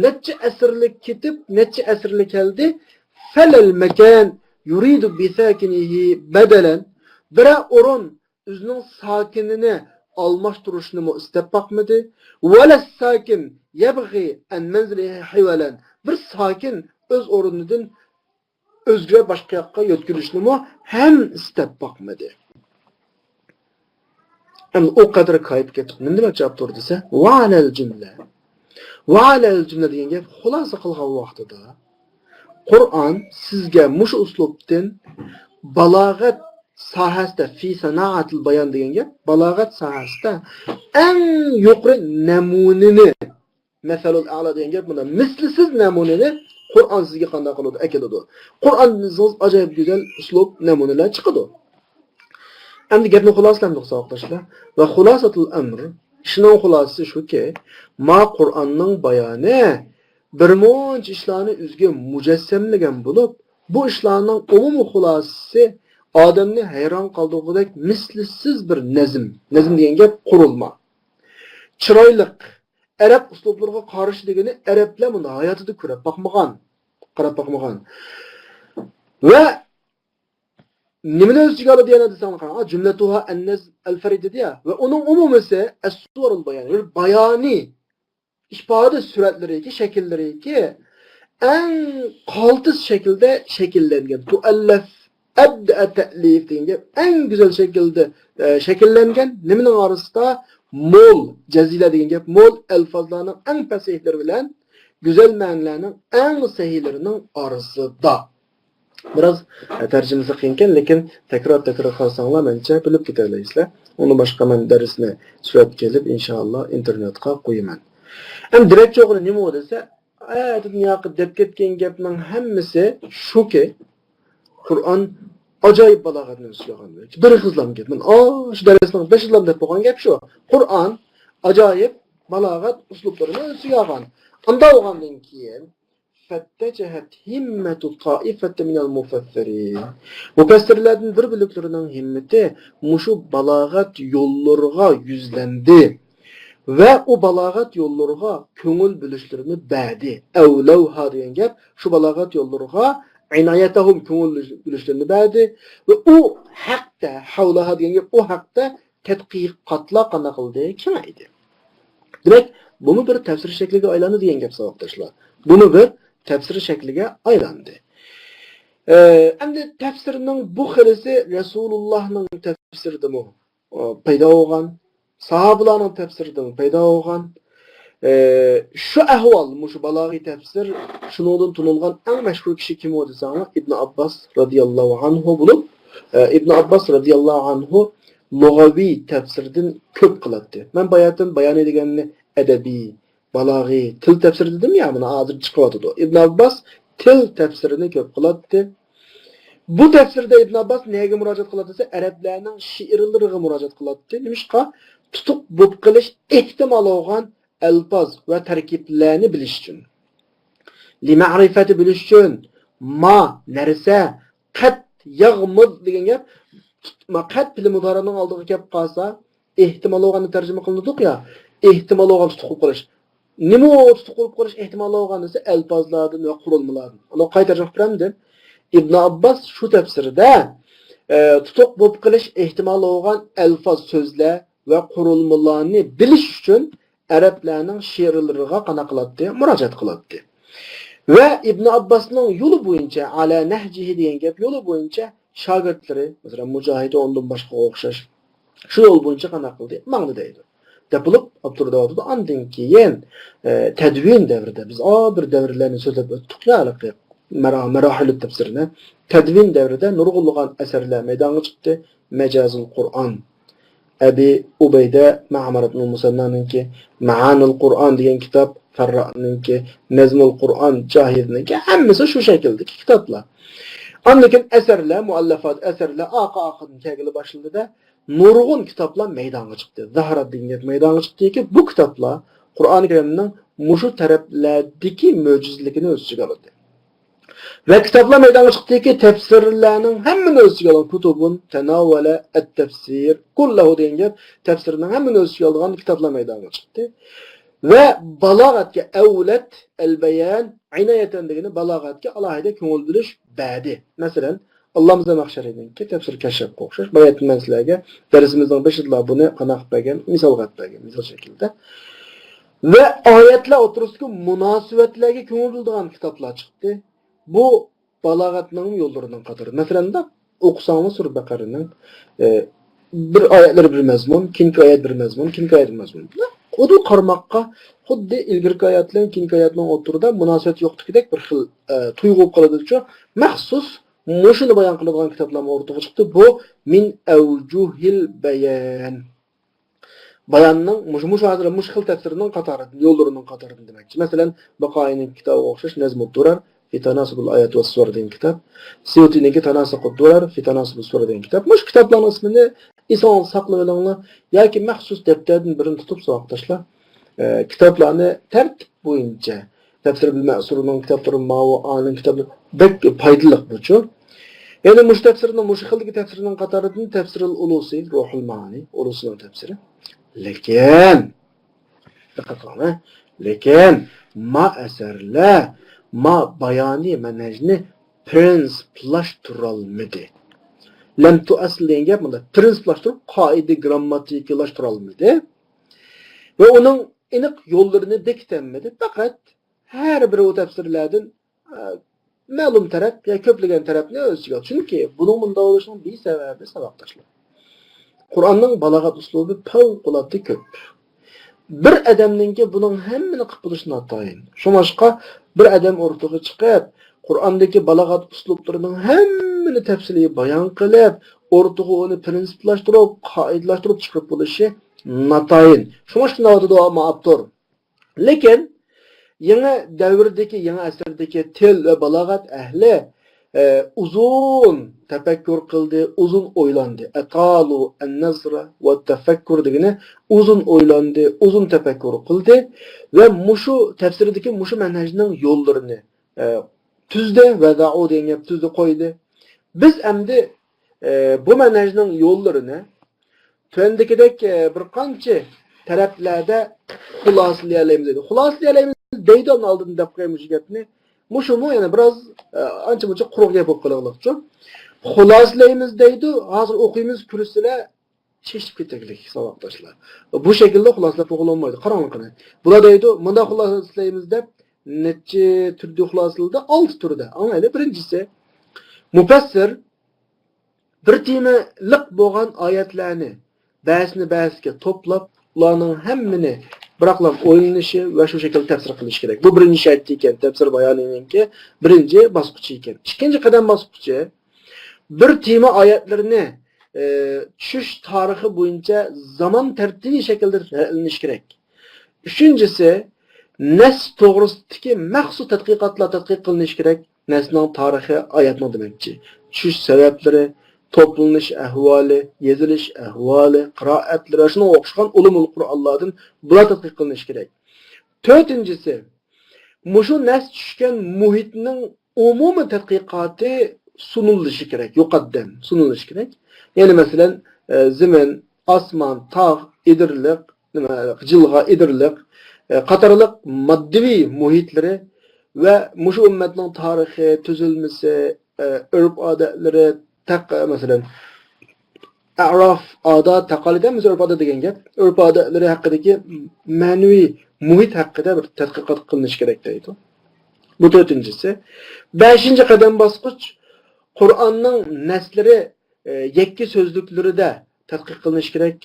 necha asrlik ketib, necha asrlik keldi. Falal makan yuridu bi sakinihi badalan. Bir o'rin özünün sakinini almashtırışını mı istep bakmadı? Vele sakin yebği en menzilihi hivalen. Bir sakin öz orunudun özgür başka yakka yötkülüşünü mü hem istep bakmadı. Hem o kadar kayıp getirip ne demek cevap durdu ise? Ve alel cümle. Ve alel cümle diyen gep hulasa kılgan vaxtıda Kur'an sizge muş usluptin balagat sahasida fi sanaatil bayan degan gap balog'at sahasida eng yuqori namunani masalul a'la degan gap bunda mislsiz namunani Qur'on sizga qanday qiladi akiladi. Qur'onning ajoyib go'zal uslub namunalar chiqadi. Endi gapni xuloslamoqchi o'qitishlar va xulosatul amr ishning xulosasi shuki, ma Qur'onning bayoni birmuncha ishlarni o'ziga mujassamlagan bo'lib, bu ishlarning umumiy xulosasi adamni hayron qoldirgudek mislsiz bir nazm degan gap qurilma. Chiroyli arab uslublariga qarshi degani arablar buni hayotida qarab boqmagan. Va nimani o'ziga oladi yana desam qara, jumlatuha an-nazm al-farid deya va uning umumisi as-surul bayan, bayoni ifoda suratlariga, shakllariga eng qaltis shaklda shakllangan. Tuallaf abda ta'lif degan en güzel şekilde şekillengen nimenin arasında mol cazila degan gap mol elfazlarning en fasihleri bilen güzel ma'nolarning en sahihlarinin arasında. Biraz tercümesi qiyinken lekin tekrar qilsanglar mencha bilib ketalaysizlar. Onu boshqa men darsni surat kelib inshaalloh internetga qo'yaman. Ham direkt cho'g'ri nima desa, dunyoga deb ketgan gapning hammasi shuki Kur'an acayip balağatını söyleyen. Bir hızlam gitmen. Şu derslerin 5 hızlam dep boğan gap şu. Kur'an acayip balağat usluplarını söyleyen. Anda oğandan keyin fettecehet himmetu taifette minel mufassirin. Mufassirlerden bir bölüklerinin himmeti muşu balağat yollarına yüzlendi. Ve o balağat yollarına köngül bölüşlerini bədi. Evlevha diyen gap şu balağat yollarına inayetahum köngül bölüşlerini bədi. Ve o haqda havlaha diyen gap o haqda tədqiqatla qana qıldı kiməydi. Demek bunu bir tefsir şekliga aylandı diyen gap savaqdaşlar. Bunu bir tefsir şekliga aylandı. Endi tefsirinin bu xilisi Resulullah'ның tefsiridi payda olgan. Sahabalarning tefsiridan paydo bo'lgan shu ahvol, shu balog'iy tefsir shundan tunilgan eng mashhur kishi kim edi desanglar Ibn Abbas radhiyallohu anhu bo'lib, Ibn Abbas radhiyallohu anhu lug'aviy tefsirdan ko'p qiladi. Men bayon deganni adabiy, balag'iy til tafsiri dedim ya, buni hozir chiqyotdi. Ibn Abbas til tafsirini ko'p qiladi. Bu tafsirda Ibn Abbas nega murojaat qiladi desa, arablarning she'rlariga murojaat qiladi. Nimishqa? Tutuq bo'lib qilish ehtimol bo'lgan alfaz va tarkiblarni bilish uchun. Li ma'rifati bilish uchun ma narsa qat yag'mud degan gap qat fil mudorining oldiga kelib qolsa, ehtimol bo'lganni tarjima qildik ya, ehtimol bo'lgan tutuq qilish. Nima tutuq qilish ehtimol bo'lgan desa, alfazlardan va qurilmalardan. Uni qayta tarjima qilamiz. İbn Abbas şu tefsirde tutuq bo'lib qilish ehtimol bo'lgan alfaz so'zlar va qurilmalarni bilish uchun arablarning she'rlariga qana qiladi, murojaat qiladi. Ve İbn Abbas'ning yo'li bo'yicha ala nahjihi degan gap yo'li bo'yicha shogirdlari, masalan Mujohid ondan boshqa o'xshash shu yo'l bo'yicha qana qildi, ma'ni deydi. Depilib Abdurrahman andin keyin tadvin davrida biz bir davrlarni so'zlab o'tdik ya, marahil tefsirine tedvin devrede nurgulluğan eserler meydana çıktı. Mecazul Kur'an, Ebi Ubeyde Ma'mar ibn Musanna'nın ki Ma'anul Kur'an diyen kitap, Ferra'nın ki Nezmul Kur'an, Cahid'nin ki hemmisi şu şekildeki kitaplar. Anlakin eserler, muallafat eserler akı'nın kegili başladı da nurgun kitaplar meydana çıktı. Zahraddiniyet meydana çıktı ki bu kitaplar Kur'an-ı Kerim'nin muşu taraplerdeki mucizlikini ölçüge aldı. Ve kitaplar meydana çıktı ki tefsirlerinin hemmini ölçüge alan kutubun tenavvele et-tefsir kullahu deyen gap tefsirinin hemmini ölçüge alan kitaplar meydana çıktı. Ve balagatke evlet el-beyan inayeten degeni balagatke alahide köngül bilish badi. Mesela Allah Zemahşeri'nin ki tefsir keşif qo'shish bayatın sizlarga dersimizden başıdlar bunu qanaq bergen, misal qatbergen, misal şekilde. Ve ayetler oturusku münasibetlerge köngül bildiğin kitaplar çıktı. Bu balagatның yollarından qatarı. Mesela da okusağımız Sur Bakara'nın bir ayetleri bir mezmun, kinki ayet bir mezmun, kinki ayet bir mezmun. Odu qarmaqqa xuddi ilgirki ayetlerin kinki ayetlerin oturda münasibet yo'qdagidek bir xil tuyg'u qiladichi maxsus mushuni bayon qiladigan kitoblar o'rtaga chiqdi. Bu min avjuhil bayan. Bayanning mush xil tafsirining qatoridan, yo'llarining qatoridan demakchi. Masalan, Baqoiyning kitobi o'xshash Nazmud Durar fi tanasubul ayat va sur degan kitob, Suyutining tanasuqud durar fi tanasubus sur degan kitob. Mush kitoblarning ismini eson saqlab olinglar yoki maxsus daftardan birini tutib saqlashlar. Kitoblarni tartib bo'yicha tafsir bil ma'surning kitoblari, Ma'u'aning kitoblari bek foydali buchu. Yani mush tafsirning mush xildagi tafsirining qatoridan Tafsirul Ulusi, Ruhul Ma'ani, Ulusining tafsiri. Lekin ma eserler ma bayani menajni prinsiplashtirolmadi. Lam tuasl degan gap bunda prinsiplashtirib, qoida grammatiklaştirolmadi. Ve onun aniq yo'llarini bekitolmadi. Faqat har bir o tafsirlardan ma'lum taraf ya ko'plagan tarafni o'ziga oldi. Chunki buning bunda bo'lishining bir sababi saboqdoshlar. Qur'onning balog'at uslubi favqulodda ko'p. Bir adamninki buning hammani qilib bo'lishini atayin. Shuningga bir adam o'rtaga chiqib, Qur'ondagi balog'at uslublarining hammani tafsiliy bayon qilib, o'rtaga uni prinsiplashtirib, qoidalashtirib chiqib bo'lishi natayin. Shuningga navbatda ma'abdur. Lekin yangi davrdagi, yangi asrdagi til va balog'at ahli uzun tefekkür qildi, uzun o'ylandi. Aqalu an-nazra va tefekkür degani uzun o'ylandi, uzun tefekkür qildi ve mushu tafsirdagi mushu manhajning yo'llarini tuzdi va da'u degan gap tuzdi qo'ydi. Biz endi bu manhajning yo'llarini tendikidek bir qancha taraflarda xulosalayamiz dedi. Xulosalayamiz deydi onun oldin deb qo'yamiz gapni. Muşumu yani biraz anca bunca quruq gap bo'lib qolganlikcha. Xulosalaymiz deydi, hozir o'qiymiz kurslar cheshib ketaglik saboqdoshlar. Bu shaklda xulosalab o'qilolmaydi. Qarang qani. Bular deydi, bunda xulosalaymiz deb necha turda xulosaladi? 6 turda. Anlaydi. Birinchisi mufassir bir temalik bo'lgan oyatlarni bahsga to'plab, ularning hammini bırakılan oynanışı ve şu şekilde tefsir kılış gerek. Bu birinci şart iken, tefsir bayanıyken birinci baskıcı iken. İkinci kadem baskıcı bir tema ayetlerini düşüş tarihi boyunca zaman tertibli şekilde öğreniş gerek. Üçüncüsü Nes to'g'risidagi maxsus tadqiqotlar tadqiq qilinishi kerak. Nesning tarixi oyatning demakchi. Tushish sabablari, to'planish ahvoli, yezilish ahvoli, qiroatlari shuna o'xshagan ulumul Qur'onlardan bular tadqiq qilinishi kerak. To'rtinchisi, mushu nes tushgan muhitning umumiy tadqiqoti sunilishi kerak, yuqaddam sunilishi kerak. Ya'ni masalan, zimin, osmon, tog', idirliq, jilg'a, idirliq qatorliq moddiy muhitlari va mushu ummatning tarixi, tuzilmasi, urf-odatlari, masalan, a'rof, odat, taqolidamiz urf-odat degan gap, urf-odatlari haqidagi ma'naviy muhit haqida bir tadqiqot qilinishi kerak deydi. Bu to'rtinchisi. Beshinchi qadam bosqich Qur'onning naslari yakki so'zliklarida tadqiq qilinishi kerak.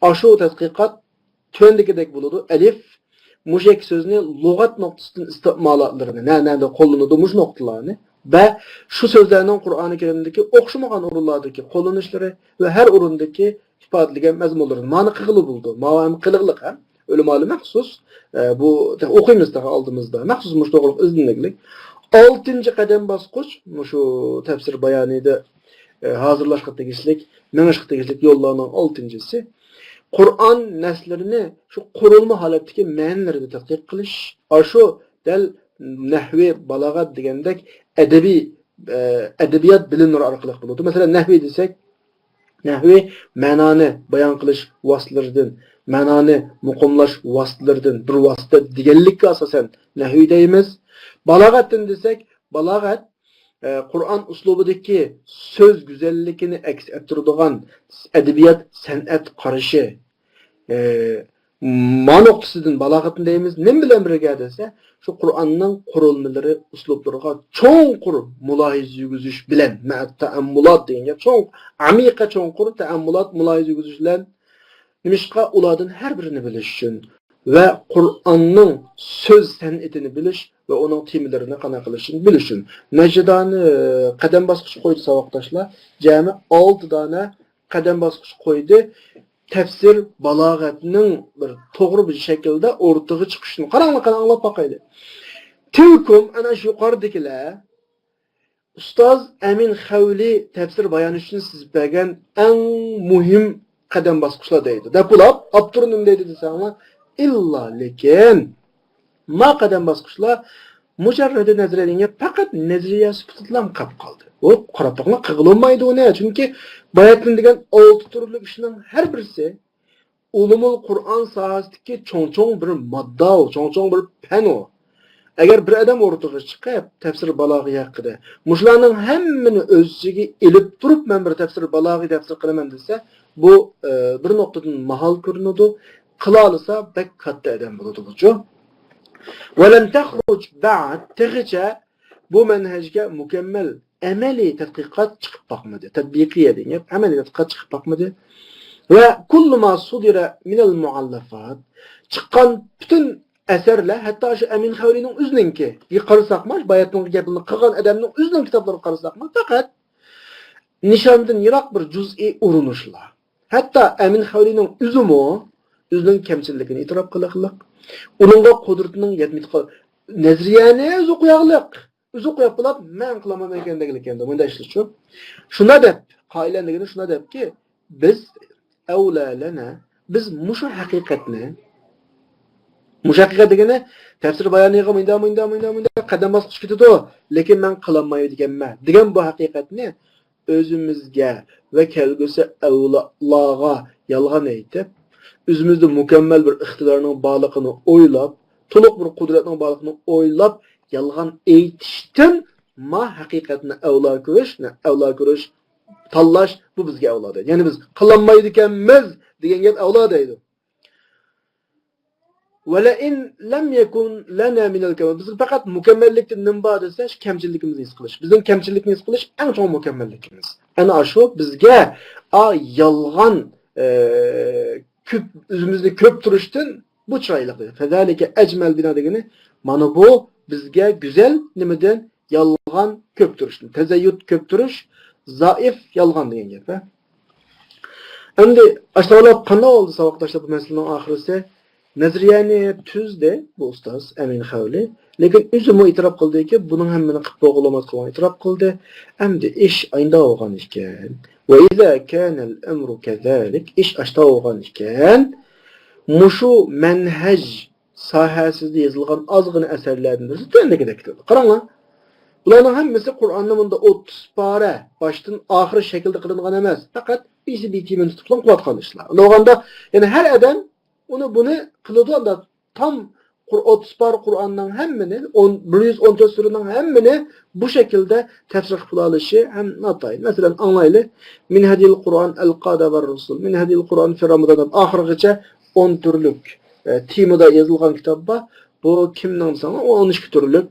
Ashu tadqiqot töndikidek bo'ladi. Alif mushak so'zni lug'at nuqtasidan isti'molotlarini, na'nada qo'llanadi mush nuqtalarni va shu so'zlarning Qur'oni Karimdagi o'xshamagan o'rinlardagi qo'llanishlari va har o'rindagi ifodalagan mazmunlarini ma'ni qilib bo'ldi. Ma'lum qiliqliq ham o'limali maxsus bu o'qiymiz daha oldimizda. Maxsus mush to'g'ri iznliklik. 6-qadam bosqich shu tafsir bayonida hozirlashga tegishlik, mengishga tegishlik yo'llarning 6-si Qur'on naslarini shu qurilma holatdagi ma'nilarini tadqiq qilish, shu dal nahvi, balog'at degandek adabiyot bilimlari orqali bo'ladi. Masalan, nahvi desak, nahvi ma'noni bayon qilish vositalaridan, ma'noni muqimlash vositalaridan bir vosita deganlikka asosan nahvi deymiz. Balog'atdan desak, balog'at Qur'on uslubidagi so'z go'zalligini aks ettiradigan adabiyot, san'at qarashi ma'noqtisidan balog'atni deymiz. Nim bilan birga desa, shu Qur'onning qurilmalari, uslublariga cho'nqur mulohiza yurgizish bilan, ta'ammulat degan cho'ng, amiqa cho'nqur ta'ammulat mulohiza yurgizish bilan nimishqa ulardan har birini bilish uchun va Qur'onning so'z san'atini bilish ve onun timlerini qana qilishini bilish uchun najdani qadam bosqich qo'ydi savoqdoshlar. Jami 6 dona qadam bosqich qo'ydi. Tafsir balog'atning bir to'g'ri bir shaklda o'rtaga chiqishini qaranglar anglab boqaylik. Tilkum ana shu yuqoridagilar ustoz Amin Xavli tafsir bayoni uchun siz bergan eng muhim qadam bosqichlar deydi. Dapulab Abturnim deydi desanglar, illa lekin ma qadam bosqichlar mujarrada nazariyaga faqat nazariya sifatida qolib qoldi. O qarab boqma qig'ilmaydi uni, chunki bayatın degan 6 turli ishning har birisi ulumul Qur'on sohasidagi cho'ng-cho'ng bir modda, cho'ng-cho'ng bir fan o. Agar bir odam o'rtaga chiqib tafsir balog'i haqida mushlarning hammani o'ziga elib turib men bir tafsir balog'i tafsir qilaman desa, bu bir nuqtadan mahal ko'rinadi. Qila olsa bak katta odam bo'ladi bu. ولن تخرج بعد تغچه bu manhajga mukammal amaliy tadqiqot chiqib boqmadi. Tatbiqiy degan amaliy tadqiqot chiqib boqmadi. Va kullu ma sudira min al-muallafat chiqqan bütün asarlar, hatto shu Amin Xavlining o'zininki qarasaqmi, bayatning gapini qilgan odamning o'zining kitoblariga qarasaqmi, faqat nishondan yiroq bir juz'iy urinishlar. Hatto Amin Xavlining o'zining kamchiligini e'tirof qilib Onunğa qudratning yetmay nazriyani o'zi qo'yaqliq. O'zi qo'yib bo'lib, men qilaman ekanligini endi bunda ishlash. Shuna deb, qoidaligini shuna debki, biz avlalana, biz mushu haqiqatni degani tafsir bayoniga minda qadam bosqich ketadi, lekin men qilamayman deganman. Degan bu haqiqatni o'zimizga va kelgusi avlodlarga yolg'on aytib özümüzde mükemmel bir iqtidarının bağlılığını oylab, to'liq bir qudratning bağlılığını oylab, yalğan aytishdan ma haqiqatni avlo ko'rish, tanlash bu bizga avlo deydi. Ya'ni biz qilinmaydi ekanmiz degan gap avlo deydi. Wa la in lam yakun lana min al-kamal. Biz faqat mukammallikdan nimba desa, kamchilikimizni his qilish. Bizning kamchilikni his qilish eng cho'ng mukammallikimiz. Ana shu bizga yolg'on özümüzde köp turuştun bu çaylıqdır. Fezalike ecmel bina degeni mana bu bizge güzel nimeden yalgan köp turuştun. Tezeyyüt köp turuş, zaif yalgan degen gap. Endi aşağılab qanday oldu savaqdaşlar bu meselenin ahirisi? Nazriyani tuzde bu ustaz Emin Havli. Lekin özümü itiraf kıldı ki bunun hemmini qıp boğulamat kılgan itiraf kıldı. Emdi iş aynda olgan iken. Ve izâ kânel emru kezâlik iş aşta olgan iken. Muşu menhec sahasizde yazılgan azgın eserlerden birisi döndeki kitap. Qarаңlar. Bularning hammasi Qur'onning bunda 30 pora başdan ahir şekilde qilingan emas. Faqat bir kimin tutulgan qilayotgan ishlar. O'ganda yani her adam bunu qiladi anda tam 30 par Qur'onning hammini 114 surening hammini bu şekilde tefsir qila olishi ham notayin. Masalan, anglayli Min hadil Qur'on al-Qada ve Rusul, Min hadil Qur'on fi Ramazan ahirgacha 10 türlük timida yazılgan kitapda bu kimning sonu 12 türlük.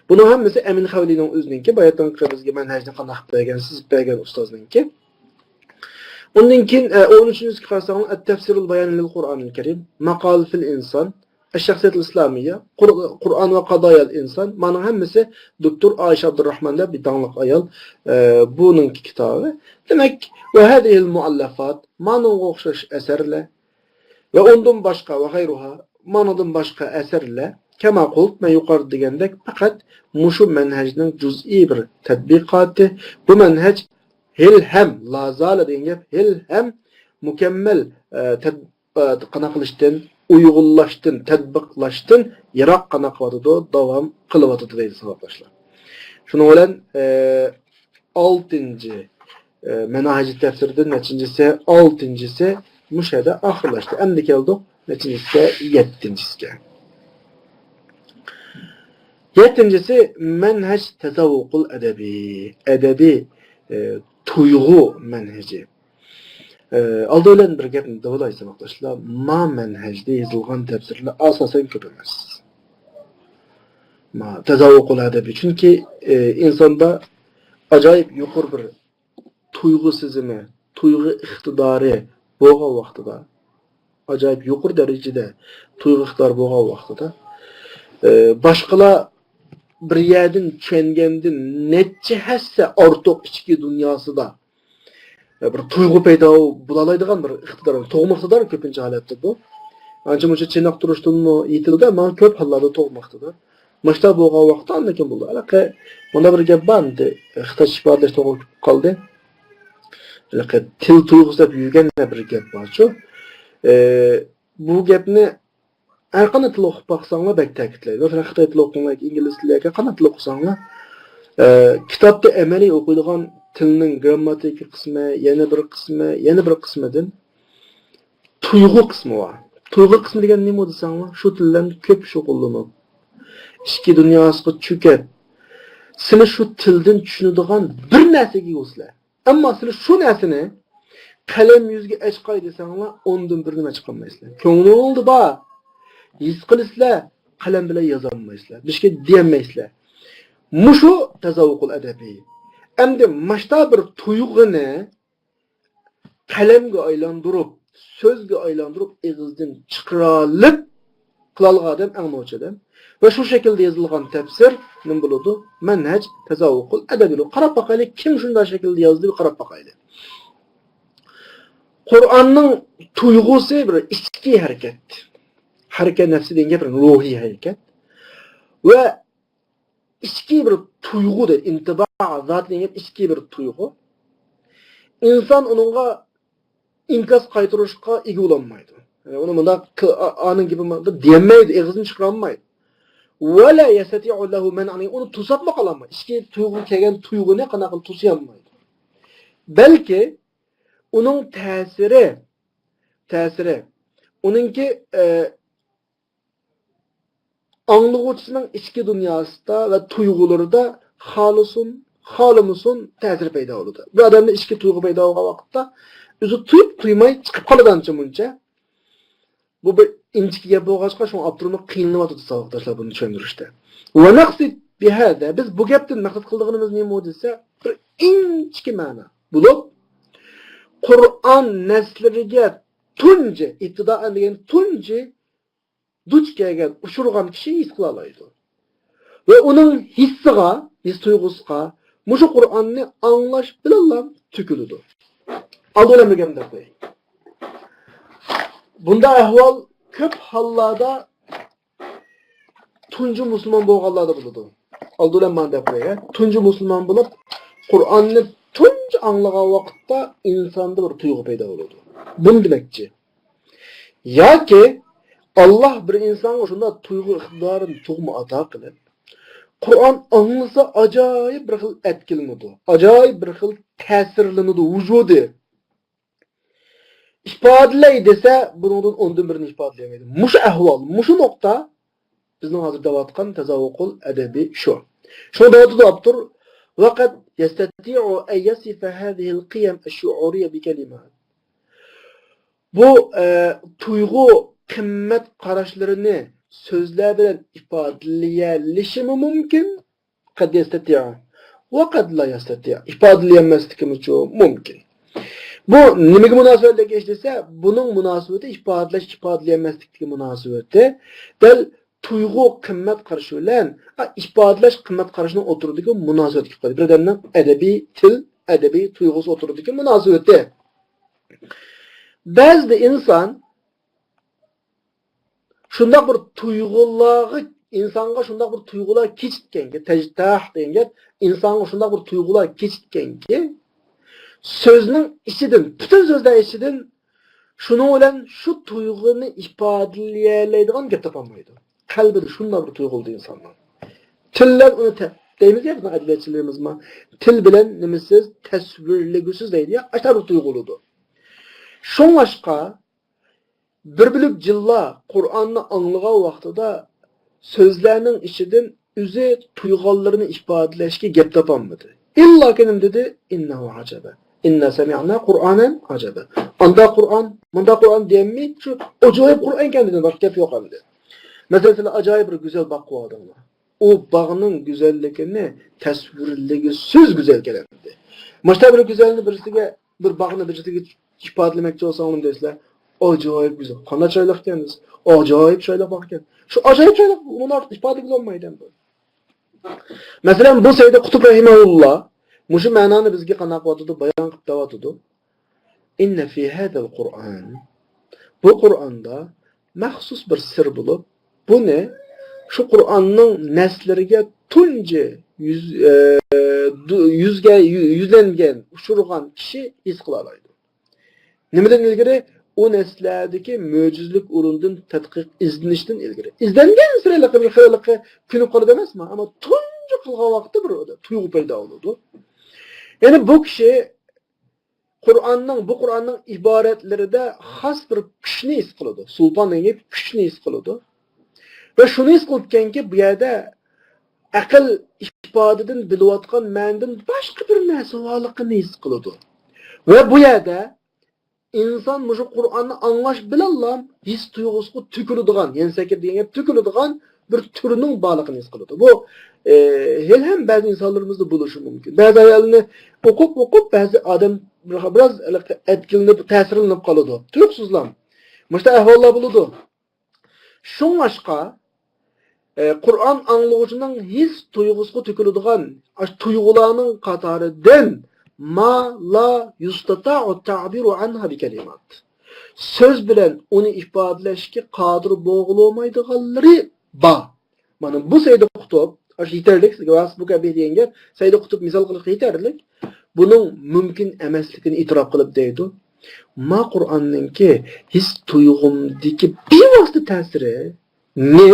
Bunun hammasi Emin Havlining o'zininki, bayatdan bizga manhajni qanday qilib bergan, sizib bergan ustozninki. Undan keyin 13-ci qarasangiz At-Tafsirul Bayan lil-Qur'anil Karim, Maqal fil insan, Ash-Shakhsiyat al-Islamiyya, Qur'an ve Qadayal insan. Mana hammasi Doktor Ayşe Abdurrahman'da bir danlıq ayol bununki kitabı. Demek ve hadihil muallafat, manın o'xshash eserler ve ondan başka ve gayruha, manadan başka eserler Kema qult men yuqorida degandek faqat mushu manhajning juz'iy bir tadbiqoti. Bu manhaj hem lazala degan gap hem mukammal qanaqlashdan, uyg'unlashdan, tadbiqlashdan yiroq qanaqvatidi, davom qilyotidi deydi sahablar. Shuning bilan 6-cı manhaj tafsiridan nechinchisi 6-cisi mushada oxirlashdi. Endi keldik nechinchisi 7-cisiga. 7-cisi menhec tezavvukul edebi. Edebi tuygu menheci. Aldı ölen bir gapni davalaysam arkadaşlar, ma menhecde yazılgan tefsirler asasen köp emas. Ma tezavvukul edebi. Çünkü insanda acayip yuqur bir tuygu sizimi, tuygu iktidarı boğal vaqtida, acayip yuqur derecede tuygu iktidarı boğal vaqtida başqalar bir yerden çengenden netçe hesse ortak içki dünyasıda bir tuygu payda bulalaydigan bir iqtidar, to'g'moqdadir ko'pincha holatda bu. Ancha muncha chenoq turishdan yetildi, ama ko'p hollarda to'g'moqdadir. Mashta bo'lgan vaqtda andan kim bo'ldi? Alaqa bunda bir gap bor edi. Xitoy ifodalash to'g'ri qoldi. Alaqa til tuyg'usi deb yurgan bir gap bor-ku. Bu gapni her qanday til o'qib baqsanglar bak ta'kidlaydi. Masalan, Xitoy tili o'qinglar, ingliz tiliga qanday til o'qisanglar, kitobda amaliy o'qiydigan tilning grammatik qismi, yana bir qismidan tuyg'u qismi bor. Tuyg'u qismi degan nima desanglar, shu tildan ko'p shug'ullanib, ichki dunyosiga cho'kib, sizlar shu tildan tushunadigan bir narsaga yo'sizlar. Ammo sizlar shu narsani qalam yuzga chiqay desanglar, ondan bir nima chiqolmaysizlar. Ko'ngli oldi bor. His qilisizlar, qalam bilan yozolmaysizlar. Bishga deyolmaysizlar. Mushu tazavvuqul adabiy. Endi mashta bir tuyg'uni qalamga aylantirib, so'zga aylantirib, eg'izdan chiqarib qilolgan odam anglovchi odam. Va shu shaklda yozilgan tafsir nima bo'ladi? Manhaj tazavvuqul adabiy. Qarab boqaylik, kim shunday shaklda yozdi, qarab boqaylik. Qur'onning tuyg'usi bir ichki harakat. Hareket nefsi degan bir ruhiy hareket ve içki bir tuygudur, intiba zat degan içki bir tuygu. İnsan onunla inkas qaytarışqa ega olmaydı. Yani onu bunda anın gibi diyemeydi, egizini çıkarammaydı. Ve la yestati'u lehu men'ani, onu tusatma kalamaydı. İçki tuygu kelgan tuyguni qanaqa tusayamaydı. Belki onun tesiri onunki anlıqçının içki dünyasında ve tuygularda halimizin tesir payda oldu. Bir adamda içki tuygu payda olan vakitte özü tuyup tuymay çıkıp kalıdan çıkınca bu bir inçki gap bo'lg'achqa şu Abdurrahman qiynalib savoqdaşlar bunu tushuntirishdi. Va naqsid bihada biz bu gapdan maqsad qildig'imiz nima desa bir inchki ma'no. Bo'lib Qur'on naslariga tunji ibtidoan degan tunji duch kelgan, ushurgan kishi his qila oladi. Va uning his tuyg'usiga mushu Qur'onni anglash bilan tükülüdür. Aldo'lamaganda qo'ying. Bunda ahvol köp hallarda tuncu Müslüman bolğanlarda buludu. Aldılan mandapaya. Tuncu Müslüman bulup Kur'an'ı tuncu anlagan vaqtda insanda bir tuygu payda buludu. Bunu demekçi. Ya ki Allah bir insanga şunda tuygu iqtidarını çoğmu ata qilib, Kur'an anlasa acayip bir xil etkilenidi. Acayip bir xil ta'sirlenidi vücudu. İfadalay dese bunun ondan birini ifadalayamaydı. Muş ahval, muşu nokta bizning hozir davatqan tazawuqul adabi şu. Şunu da abdur vaqat yastati'u an yasifa hadhihi al-qiyam ash-shu'uriyya bi kalimat. Bu tuygu qimmat qarashlarini sözler bilan ifadalashimi mumkin? Qad yastati'u va qad la yastati'u. İfadalayamasligimiz uchun mumkin. Bu nimaga munosabatga geçtiyse bunun münasebeti ifadalayamaslikka münasebeti del tuygu qimmat qarashi bilan ifadalash qimmat qarashini o'tiradigan munosabatga qo'yadi. Bir odamning adabiy til, adabiy tuyg'usi o'tiradigan munosabati. Ba'zida inson shunday bir tuyg'ularga insonga shunday bir tuyg'ular kechikkanki, tajdih degan gap, insonga shunday bir tuyg'ular kechikkanki, sözning ichidan, butun so'zlar ichidan shuning bilan shu tuyg'uni ifodalaydigan gap topolmaydi. Qalbida shunday bir tuyg'uldi insonning. Tillar uni deymiz ya, bizning adabiyotchilarimiz ma til bilan nimasiz tasvirligusiz deydi ya, ashar bir tuyg'uludi. Şoňaşqa bir bilip jilla Qur'anny anlagan vaqtida sözlerning ichidan o'zi tuyg'unlarini ifodalashga gap topolmadi. İlla kenim dedi innahu acaba. İnna sami'na Qur'anan acaba. Anda Qur'an, munda Qur'an diyemmi? Şu ajoyib Qur'an kendinden başka gap yok endi. Mesela acayip bir güzel bak bu adamlar. O bağının güzelliğini tasvirligi söz güzel gelendi. Maşta bir güzelliğini birisiga bir bağını birisiga ifodalamoqchi olsam deysizlar. Acayip güzel. Qanday choyliq ekansiz? Acayip choyliq bak ekan. Şu acayip choyliq uni ifoda qilolmaydi endi. Mesela bu Sayyid Qutb rahimahullah mushu ma'noni bizga qanday qilyapti, bayon qilib tavatıdı. Inna fi hadal Qur'an. Bu Qur'onda maxsus bir sir bo'lib, buni şu Qur'onning naslariga tunji yüzlengen, ushurgan kishi his qila oladi. Nimadan ilgari o neslardagi mo'jizlik o'rindan tadqiq izlanishdan ilgari. İzlengen siralaqi bir xilaqi kuni qoladi emasmi? Ammo tunji qilgan vaqtda bir tuyg'u paydo bo'ladi. Yani bu kishi bu Qur'onning iboratlarida xos bir kuchni his qiladi. Sulton degan kuchni his qiladi. Ve şunu his qilganki, bu yerda aql ifodadan bilayotgan ma'nodan boshqa bir narsa borligini his qiladi. Ve bu yerda inson mushu Qur'onni anglash bilan his tuyg'usiga tükülüdigan, yensakir degan gap tükülüdigan bir türünün borligini his qiladi. Bu hem bazı insanlarımızda buluşu mümkün. Bazı ayalını okup bazı adam biraz etkilenip, təsirlenip qaladı. Tuyuqsuzlam. Muşta ahvallar buludu. Şoňaşqa Qur'an anlagıcının his tuyg'usiga tükülüdigan tuyg'ularning qatoridan ma la yustata'u ta'biru anha bi kalimat. Söz bilen onu ifadalashga qodir bo'lolmaydiganlari bor. Mana bu Sayyid Qutb yeterlik, bu kabi degan gap Sayyid Qutb misol qilib yeterlik. Bunun mümkün emasligini itiraf qilib deydi. Ma Qur'onningki his tuyg'umdagi bevosita ta'siri ne?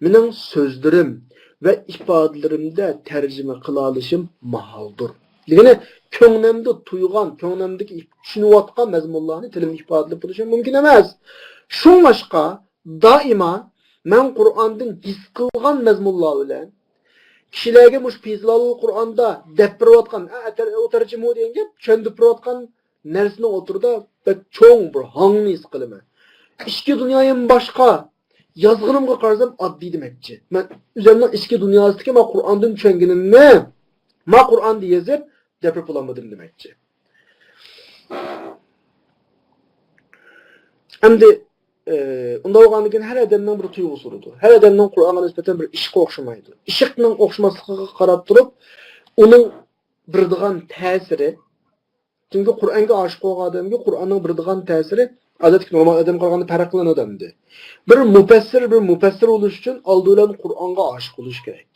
Mening sözlerim ve ifadelerimde tercüme qila olishim mahaldir. Yine ko'nglimda tuygan, ko'nglimdagi tushunayotgan mazmunlarni tilim ifodalab bo'lishim mumkin emas. Şoňaşqa doimo men Qur'ondan his qilgan mazmunlar bilan kishilarga mush fizlal Qur'onda deb berayotgan, o tarjima degan gap tushunib berayotgan narsani o'tirda bek cho'ng bir hangni his qilaman. İchki dunyoyim boshqa. Yazgınımga qarasam oddiy demakchi. Men o'zimning ichki dunyosidagi men Qur'ondan tushunganimni men Qur'onda yozib gapirib bo'lmadim demakchi. Endi unda bo'lgandan har odamning bir tuyg'usi bo'ladi. Har odamning Qur'onga nisbatan bir ishqi o'xshamaydi. Ishqning o'xshamasligiga qarab turib, uning birdigan ta'siri, chunki Qur'onga oshiq bo'lgan odamga Qur'onning birdigan ta'siri Adetki normal adam qaraganda farq qilan odamdi. Bir mufassir bo'lish uchun oldindan Qur'onga oshiq bo'lish kerak.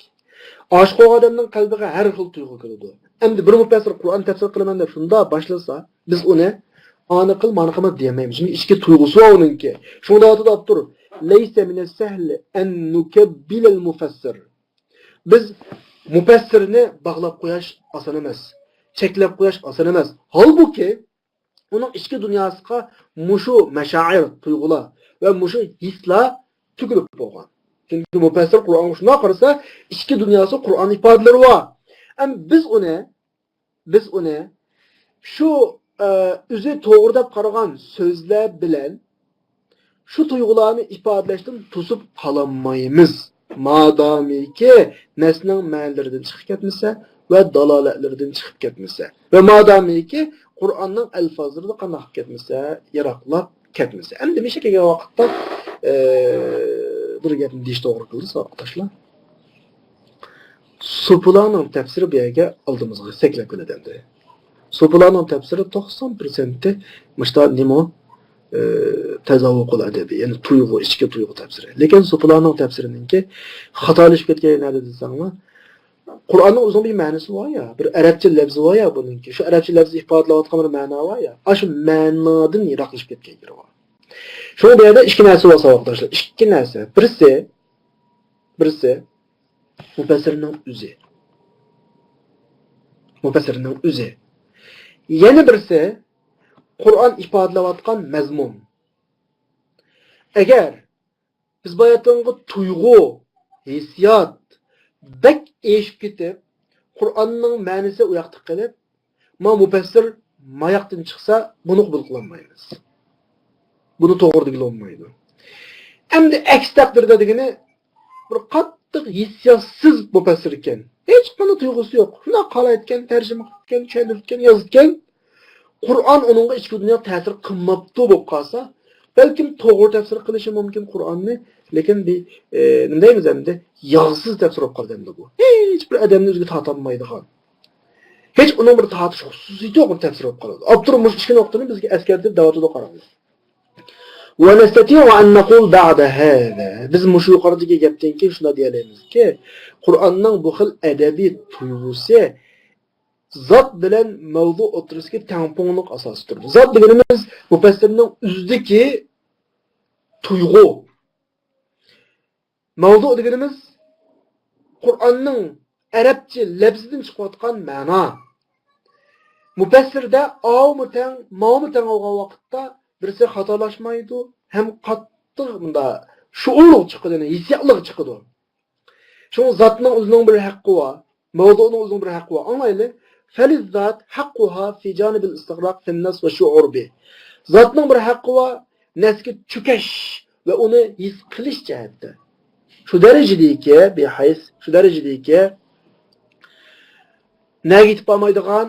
Oshiq bo'lgan odamning qalbiga har xil tuyg'u kiradi. Endi bir mufassir Qur'on tafsir qilaman deb shunda boshlasa, biz uni ani qil, mani qilma demaymiz. Çünkü ichki tuyg'usi bor uningki. Shunda aytib turib, "Laysa minas sahl an nukabbil al-mufassir." Biz mufassirni bog'lab qo'yish oson emas. Cheklab qo'yish oson emas. Halbuki uning ichki dunyosiga mushu mashair tuyg'ular va mushu hislar tugilib bo'lgan. Chunki mufassir Qur'onga shuna qarasa, ichki dunyosi Qur'on ifodalari bor. Ham biz uni shu o'zi to'g'ri deb qaragan so'zlar bilan shu tuyg'ularni ifodalashdan to'sib qololmaymiz. Madomiki nasning ma'nilaridan chiqib ketmasa va dalolatlaridan chiqib ketmasa va madomiki Qur'onning alfozlari qanaq ketmasa, yiroqlab ketmasa. Endi misha kelgan vaqtda bir gapni deyish to'g'ri qildi savoqdoshlar. Supularning tafsiri bu yerga oldimizga saklab keladi. Supularning tafsiri 90% mishta nima tazavvuqul adabiy, ya'ni tuyg'u, ichki tuyg'u tafsiri. Lekin supularning tafsirininki xatolashib ketgan nima desangmi? Qur'onning o'zining bir ma'nosi bor ya, bir arabcha lafzi bor ya buningki. Shu arabcha lafzi ifodalayotgan bir ma'no bor ya. Shu ma'nodan yiroqlashib ketgan yeri bor. Shu yerda ikki narsa bor savoqdoshlar. Ikki narsa. Birisi mufassirning o'zi. Mufassirning o'zi. Yana birisi Qur'on ifodalayotgan mazmun. Agar biz bayatanga tuyg'u, hissiyot bak eshib ketib, Qur'onning ma'nosi u yoqda qilib, mufassir mayaqdan chiqsa, buni qabul qilolmaymiz. Buni to'g'ri degil olmaydi. Endi aks taqdirda degani bir qattiq hissiyotsiz mufassir ekan. Hech qanday tuyg'usi yo'q. Shuna qalayotgan, tarjima qilgan, tushuntirgan, yozgan. Qur'on uningga ichki dunyo ta'sir qilmabdi bo'lib qolsa, balkim to'g'ri tafsir qilishi mumkin Qur'onni, lekin nima deymiz endi, yog'siz tafsir bo'lib qoldi endi bu. Hech bir odamni o'ziga tortolmaydigan. Hech uning bir tortish xususiyati yo'q tafsir bo'lib qoladi. Abdurmush ishki nuqtani bizga askartib davatida qaraymiz. Wa nastati'u an naqul ba'da hada. Biz mushu yuqoridagi gapdan keyin shuna deyalamizki, Qur'onning bu xil adabiy tuyg'usi zot bilan mavzu o'tirishga tamponliq asosidir. Zot deganimiz mufassirning o'zidagi tuyg'u. Mavzu deganimiz Qur'onning arabcha lafzidan chiqayotgan ma'no. Mufassirda avmutan, ma'mutan olgan vaqtda birisi xatolashmaydi, ham qattiq bunda shuurli chiqadi, hissiyotli chiqadi. Shu zotning o'zining bir haqqi bor, mavzuning o'zining bir haqqi bor. Anglayli? Falizzat haqquha fi janibil istiqraq fi nas va shu'ur bi. Zotning bir haqqi bor, nasga cho'kash va uni his qilish jihatda. Shu darajadagi nega yetib olmaydigan,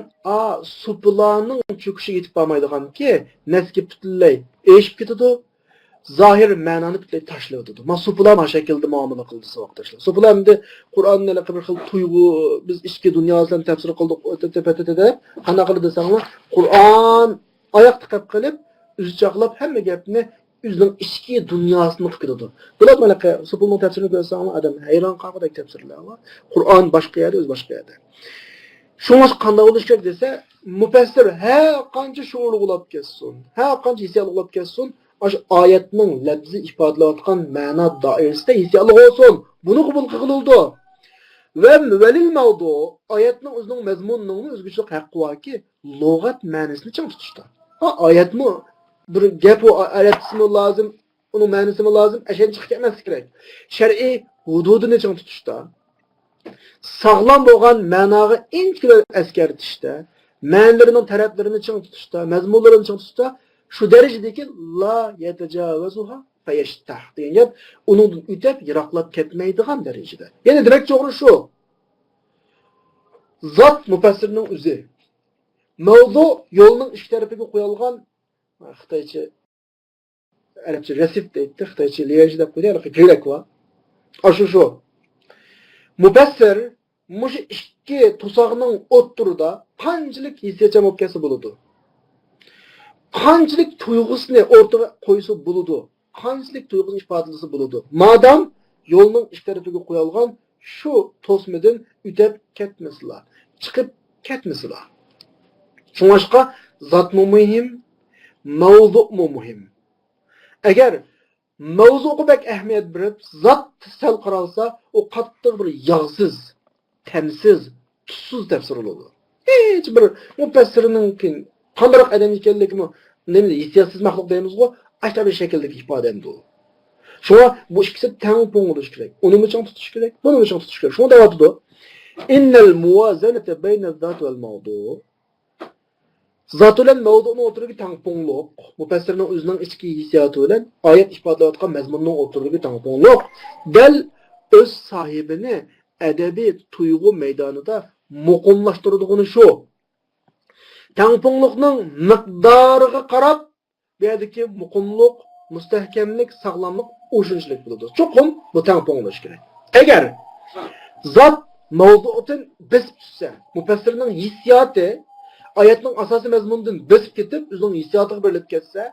supularning cho'kishiga yetib olmaydiganki, nasga butunlay eshib ketadi, zohir ma'noni butunlay tashlab o'tadi. Supular mana shaklda muomala qildi savoqdoshlar. Supular endi Qur'onni bir xil tuyg'u, biz ichki dunyosidan tafsir qildik, o'tib-o'tib, qanaqa qildi desangmi, Qur'on oyoqda qilib, o'zichoqlab hamma gapni o'zining ichki dunyosini qiladi. Bular mana supulning tafsirini ko'rsangmi, odam hayron qoladi tafsirlar bor. Qur'on boshqa yerda, o'z boshqa yerda. Şunlar qanday bo'lish kerak desa, mufassir qancha shuurli bo'lib ketsin, qancha hissiyotli bo'lib ketsin, o'sha oyatning lafzi ifodalayotgan ma'no doirasida hissiyotli bo'lsin. Buni qabul qilindi. Va valil mavdu oyatning o'zining mazmunining o'zgacha haqqi borki, lug'at ma'nosini ching tutishda. Oyatmi bir gap o arabchasimi lozim, uning ma'nosimi lozim, ashan chiqib ketmas kerak. Shar'iy hududini ching tutishda. Sağlam bo'lgan ma'noga inchkilar askartishda, ma'nolarining taraflarini ching tutishda, mazmunlarini ching tutishda shu darajadagi la yatajavazuha fayashtah degan gap uningdan o'tib yiroqlab ketmaydigan darajada. Ya'ni demak to'g'ri shu. Zot mufassirning o'zi. Mavzu yo'lning ikki tarafiga qo'yilgan Xitoycha arabcha rasif deydi, Xitoycha liyaj deb qo'yadi, kerak va. Shu. Mufassir mush ikki tusog'ning o'ttirida qanchalik hissiyatchan bo'lib kelsa bo'ladi. qanchalik tuyg'usini o'rtaga qo'ysa bo'ladi, qanchalik tuyg'usini ifodalasa bo'ladi. Madam yo'lning ikki tarafiga qo'yilgan shu to'smadan o'tib ketmaslar, chiqib ketmaslar. Shunga zotmu muhim, mavzu'mu muhim. Agar mavzuga bak ahamiyat berib, zot sal qaralsa, o qattiq bir yog'siz, tamsiz, tuzsiz tafsir bo'ladi. Hech bir mufassirning qanday adam ekanligini, nima hissiyotsiz maxluq deymiz-ku, ashta bir shakldagi ifoda endi u. Shunga bu ikkisi teng bo'lish kerak. Uni uchun tutish kerak, buni uchun tutish kerak. Shunda deyapti. Innal muwazanata bayna az-zat wal mawdu'. Zat bilan mavduning o'rtidagi tangpongliq, mufassirning o'zining ichki hissiyoti bilan oyat ifodalayotgan mazmunning o'rtidagi tangpongliq dal o'z sohibini adabiy tuyg'u maydonida muqimlashtiradigan shu. Tangpongliqning miqdoriga qarab, bu yerdagi muqimlik, mustahkamlik, sog'lomlik o'shunchalik bo'ladi. Cho'qim bu tangponglish kerak. Agar zot mavzudan bisib tushsa, mufassirning hissiyoti oyatning asosiy mazmunidan bisib ketib, o'zining hissiyotiga berilib ketsa,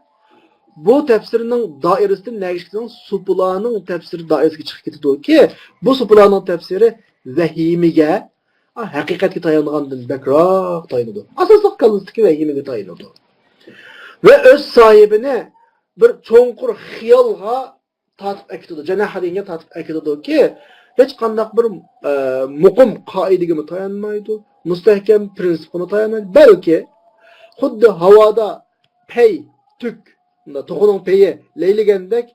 bu tafsirning doirasidan nagishkining supularning tafsiri doirasiga chiqib ketadi-ki, bu supularning tafsiri vahimiga, haqiqatga tayangandan bakroq tayanadi. Asosliq kallasdagi vahimaga tayanadi. Va o'z sohibini bir cho'nqur xiyolga tatib akitadi, janahalinga tatib akitadi-ki, hech qanday bir muqim qoidaga tayanmaydi. Mustahkam prinsipini tayanmaydi. Balki xuddi havoda pey, tuk, to'g'rining peyi leyligandek,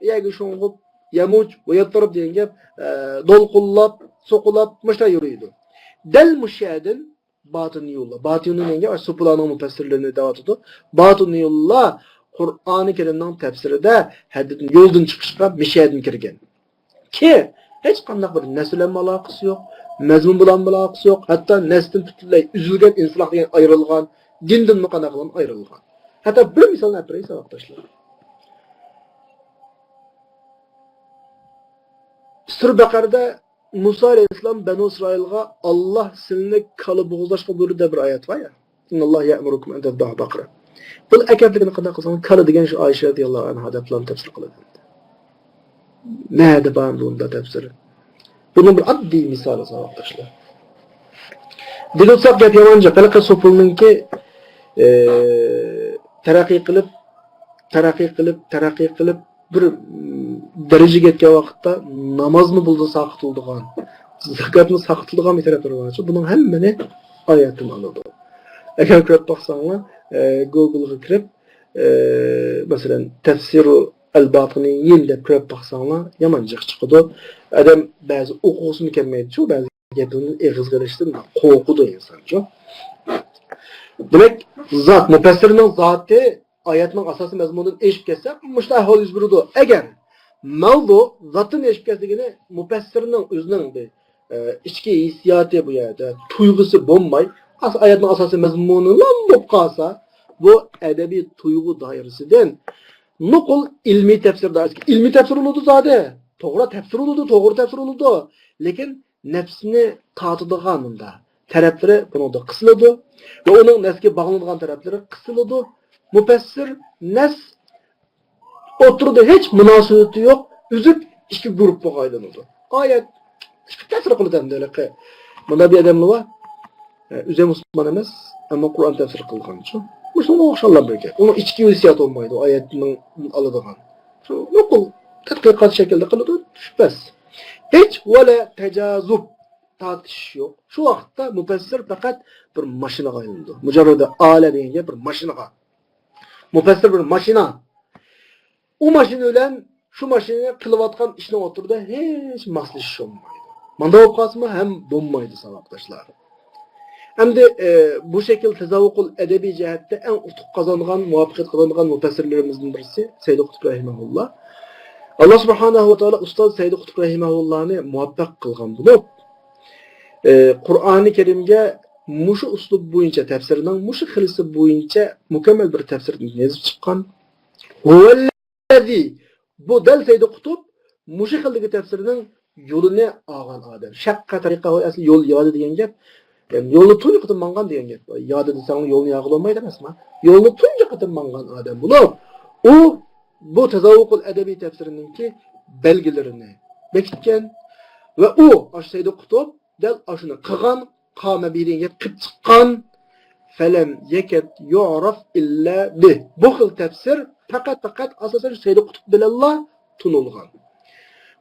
yagi sho'ng'ib, yamuch, bo'yattirib degan gap, do'lqullab, so'qilab, mushta yuriydi. Dal mushadin batini yo'lla. Batini nega supularning mufassirlarini davatidi. Batini yo'lla Qur'oni Karimning tafsirida haddan yo'ldan chiqishga mishadin kirgan. Ki hech qanday bir nasl bilan aloqasi yo'q, mazmun bilan aloqasi yo'q, hatto nasdan butunlay uzilgan insloh degan ayrilgan, dindan muqanaqlan ayrilgan. Hatto bir misolni aytay savoqdoshlar. Sur Baqarada Musa alayhissalom Banu Isroilga Alloh sizni kala bo'g'izlashga buyurdi deb bir oyat var ya. Innalloh ya'murukum an tadbahu baqara. Bu akabligini qanday qilsang, kala degan shu Oysha radhiyallohu anha deb tafsir qiladi. Nerede bağım bunda tefsiri? Bunun bir addi misali savaşlar. Dilotsak gap yamanca, qanaqa sopulninki taraqqiy qilib bir darajaga yetgan vaqtda namozni bulda saqıtıldigan, zakatni saqıtıldigan bir taraflar var. Bunun hammani oyatdan oladi. Agar kirib baqsanglar, Google'ga kirib, masalan, tafsiru al-Batiniyin deb kirib baqsanglar, yamanjiq chiqadi. Adam ba'zi o'quvsini kelmaydi, shu ba'zi gapini eg'izga ilishdan qo'rqudi insoncha. Demak, zot mufassirning zoti oyatning asosiy mazmunidan eshib ketsa, mushta ahvol yuz beradi. Agar mavzu zotni eshib ketsigini mufassirning o'zining ichki hissiyoti bu yerda tuyg'usi bo'lmay, oyatning asosiy mazmunini bo'lib qolsa, bu adabiy tuyg'u doirasidan nuqul ilmiy tafsir doirasiga ilmiy tafsir bo'ladi zodi. To'g'ri tafsir bo'ladi. Lekin nafsni tatadigan unda taraflari buningda qisiladi va uning nafsga bog'langan taraflari qisiladi. Mufassir nas o'tirdi hech munosabati yo'q, uzib ikki guruhga aylanadi. Oyat tafsir qiladi hamdalaqi. Bunda bir odam bor, o'zi musulmon emas, ammo Qur'on tafsir qilganchi. Musulmon o'xshallar birga. Uning ichki hissiyat olmaydi, oyatning oladigan. Shu nuqul tadqiqot shaklida qiladi, bas. Hech wala tajazub tartish yo'q. Shu vaqtda mufassir faqat bir mashinaga aylandi. Mujarrada ala degan bir mashinaga. Mufassir bir mashina. U mashina bilan shu mashina qilayotgan ishni o'tirda hech moslashish olmaydi. Manda bo'lib qolsa ham bo'lmaydi savoqdoshlar. Hamda bu shakl tazavvuqul adabiy jihatda eng utuq qozongan, muvaffaqiyat qozongan mufassirlarimizdan birisi Sayyid Qutb rahimahulloh. Allah subhanahu wa ta'ala ustoz Sayyid Qutb rahimahullahni muvaffaq qilgan bo'lib, Qur'oni Karimga mushu uslub bo'yicha tafsirining mushu xilisi bo'yicha mukammal bir tafsirni yozib chiqqan. Huvallazi bu dal Sayyid Qutb mushu xildagi tafsirining yo'lini olgan odam. Shaqqa tariqa asli yo'l yo'li degan gap Yani yolunu tunca kıtın mangan diyen gep. Ya dedi sana yolunu yağılamaydı demez mi? Yolunu tunca kıtın mangan adam bulup o bu tezavvukul edebi tefsirininki belgelerini bekitken ve o aşağıda kutup del aşını kıgan kâme birin yep kıp çıkan felem yeket yu'raf illa bih. Bu xil tefsir fakat asasen Seyyid Kutup bilallah tunulgan.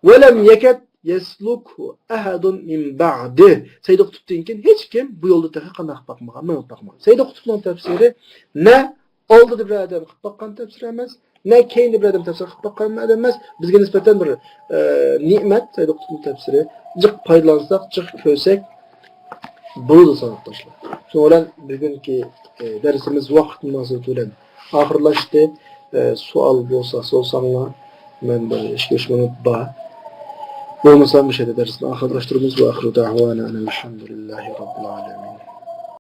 Ve lem yeket yeslukhu ahadun min ba'di. Seyyid Kutup deyinken hiç kim bu yolda tefe kanaq bakmagan, mı bakmagan. Seyyid Kutup'un tefsiri ne oldu bir adam qıp bakkan tefsir emas, ne keyni bir adam tefsir qıp bakkan emas. Bizge nispeten bir nimet Seyyid Kutup'un tefsiri. Cık paylansak, cık kösek bunu da sanatdaşlar. Sonra bugünkü dersimiz vaqt münasebetiyle ahırlaştı. Sual bolsa sorsanlar men de iş görüşmeni ba. Bolmasa bir şey de dersini ahırlaştırırız ve ahiru da'vana elhamdülillahi rabbil alamin.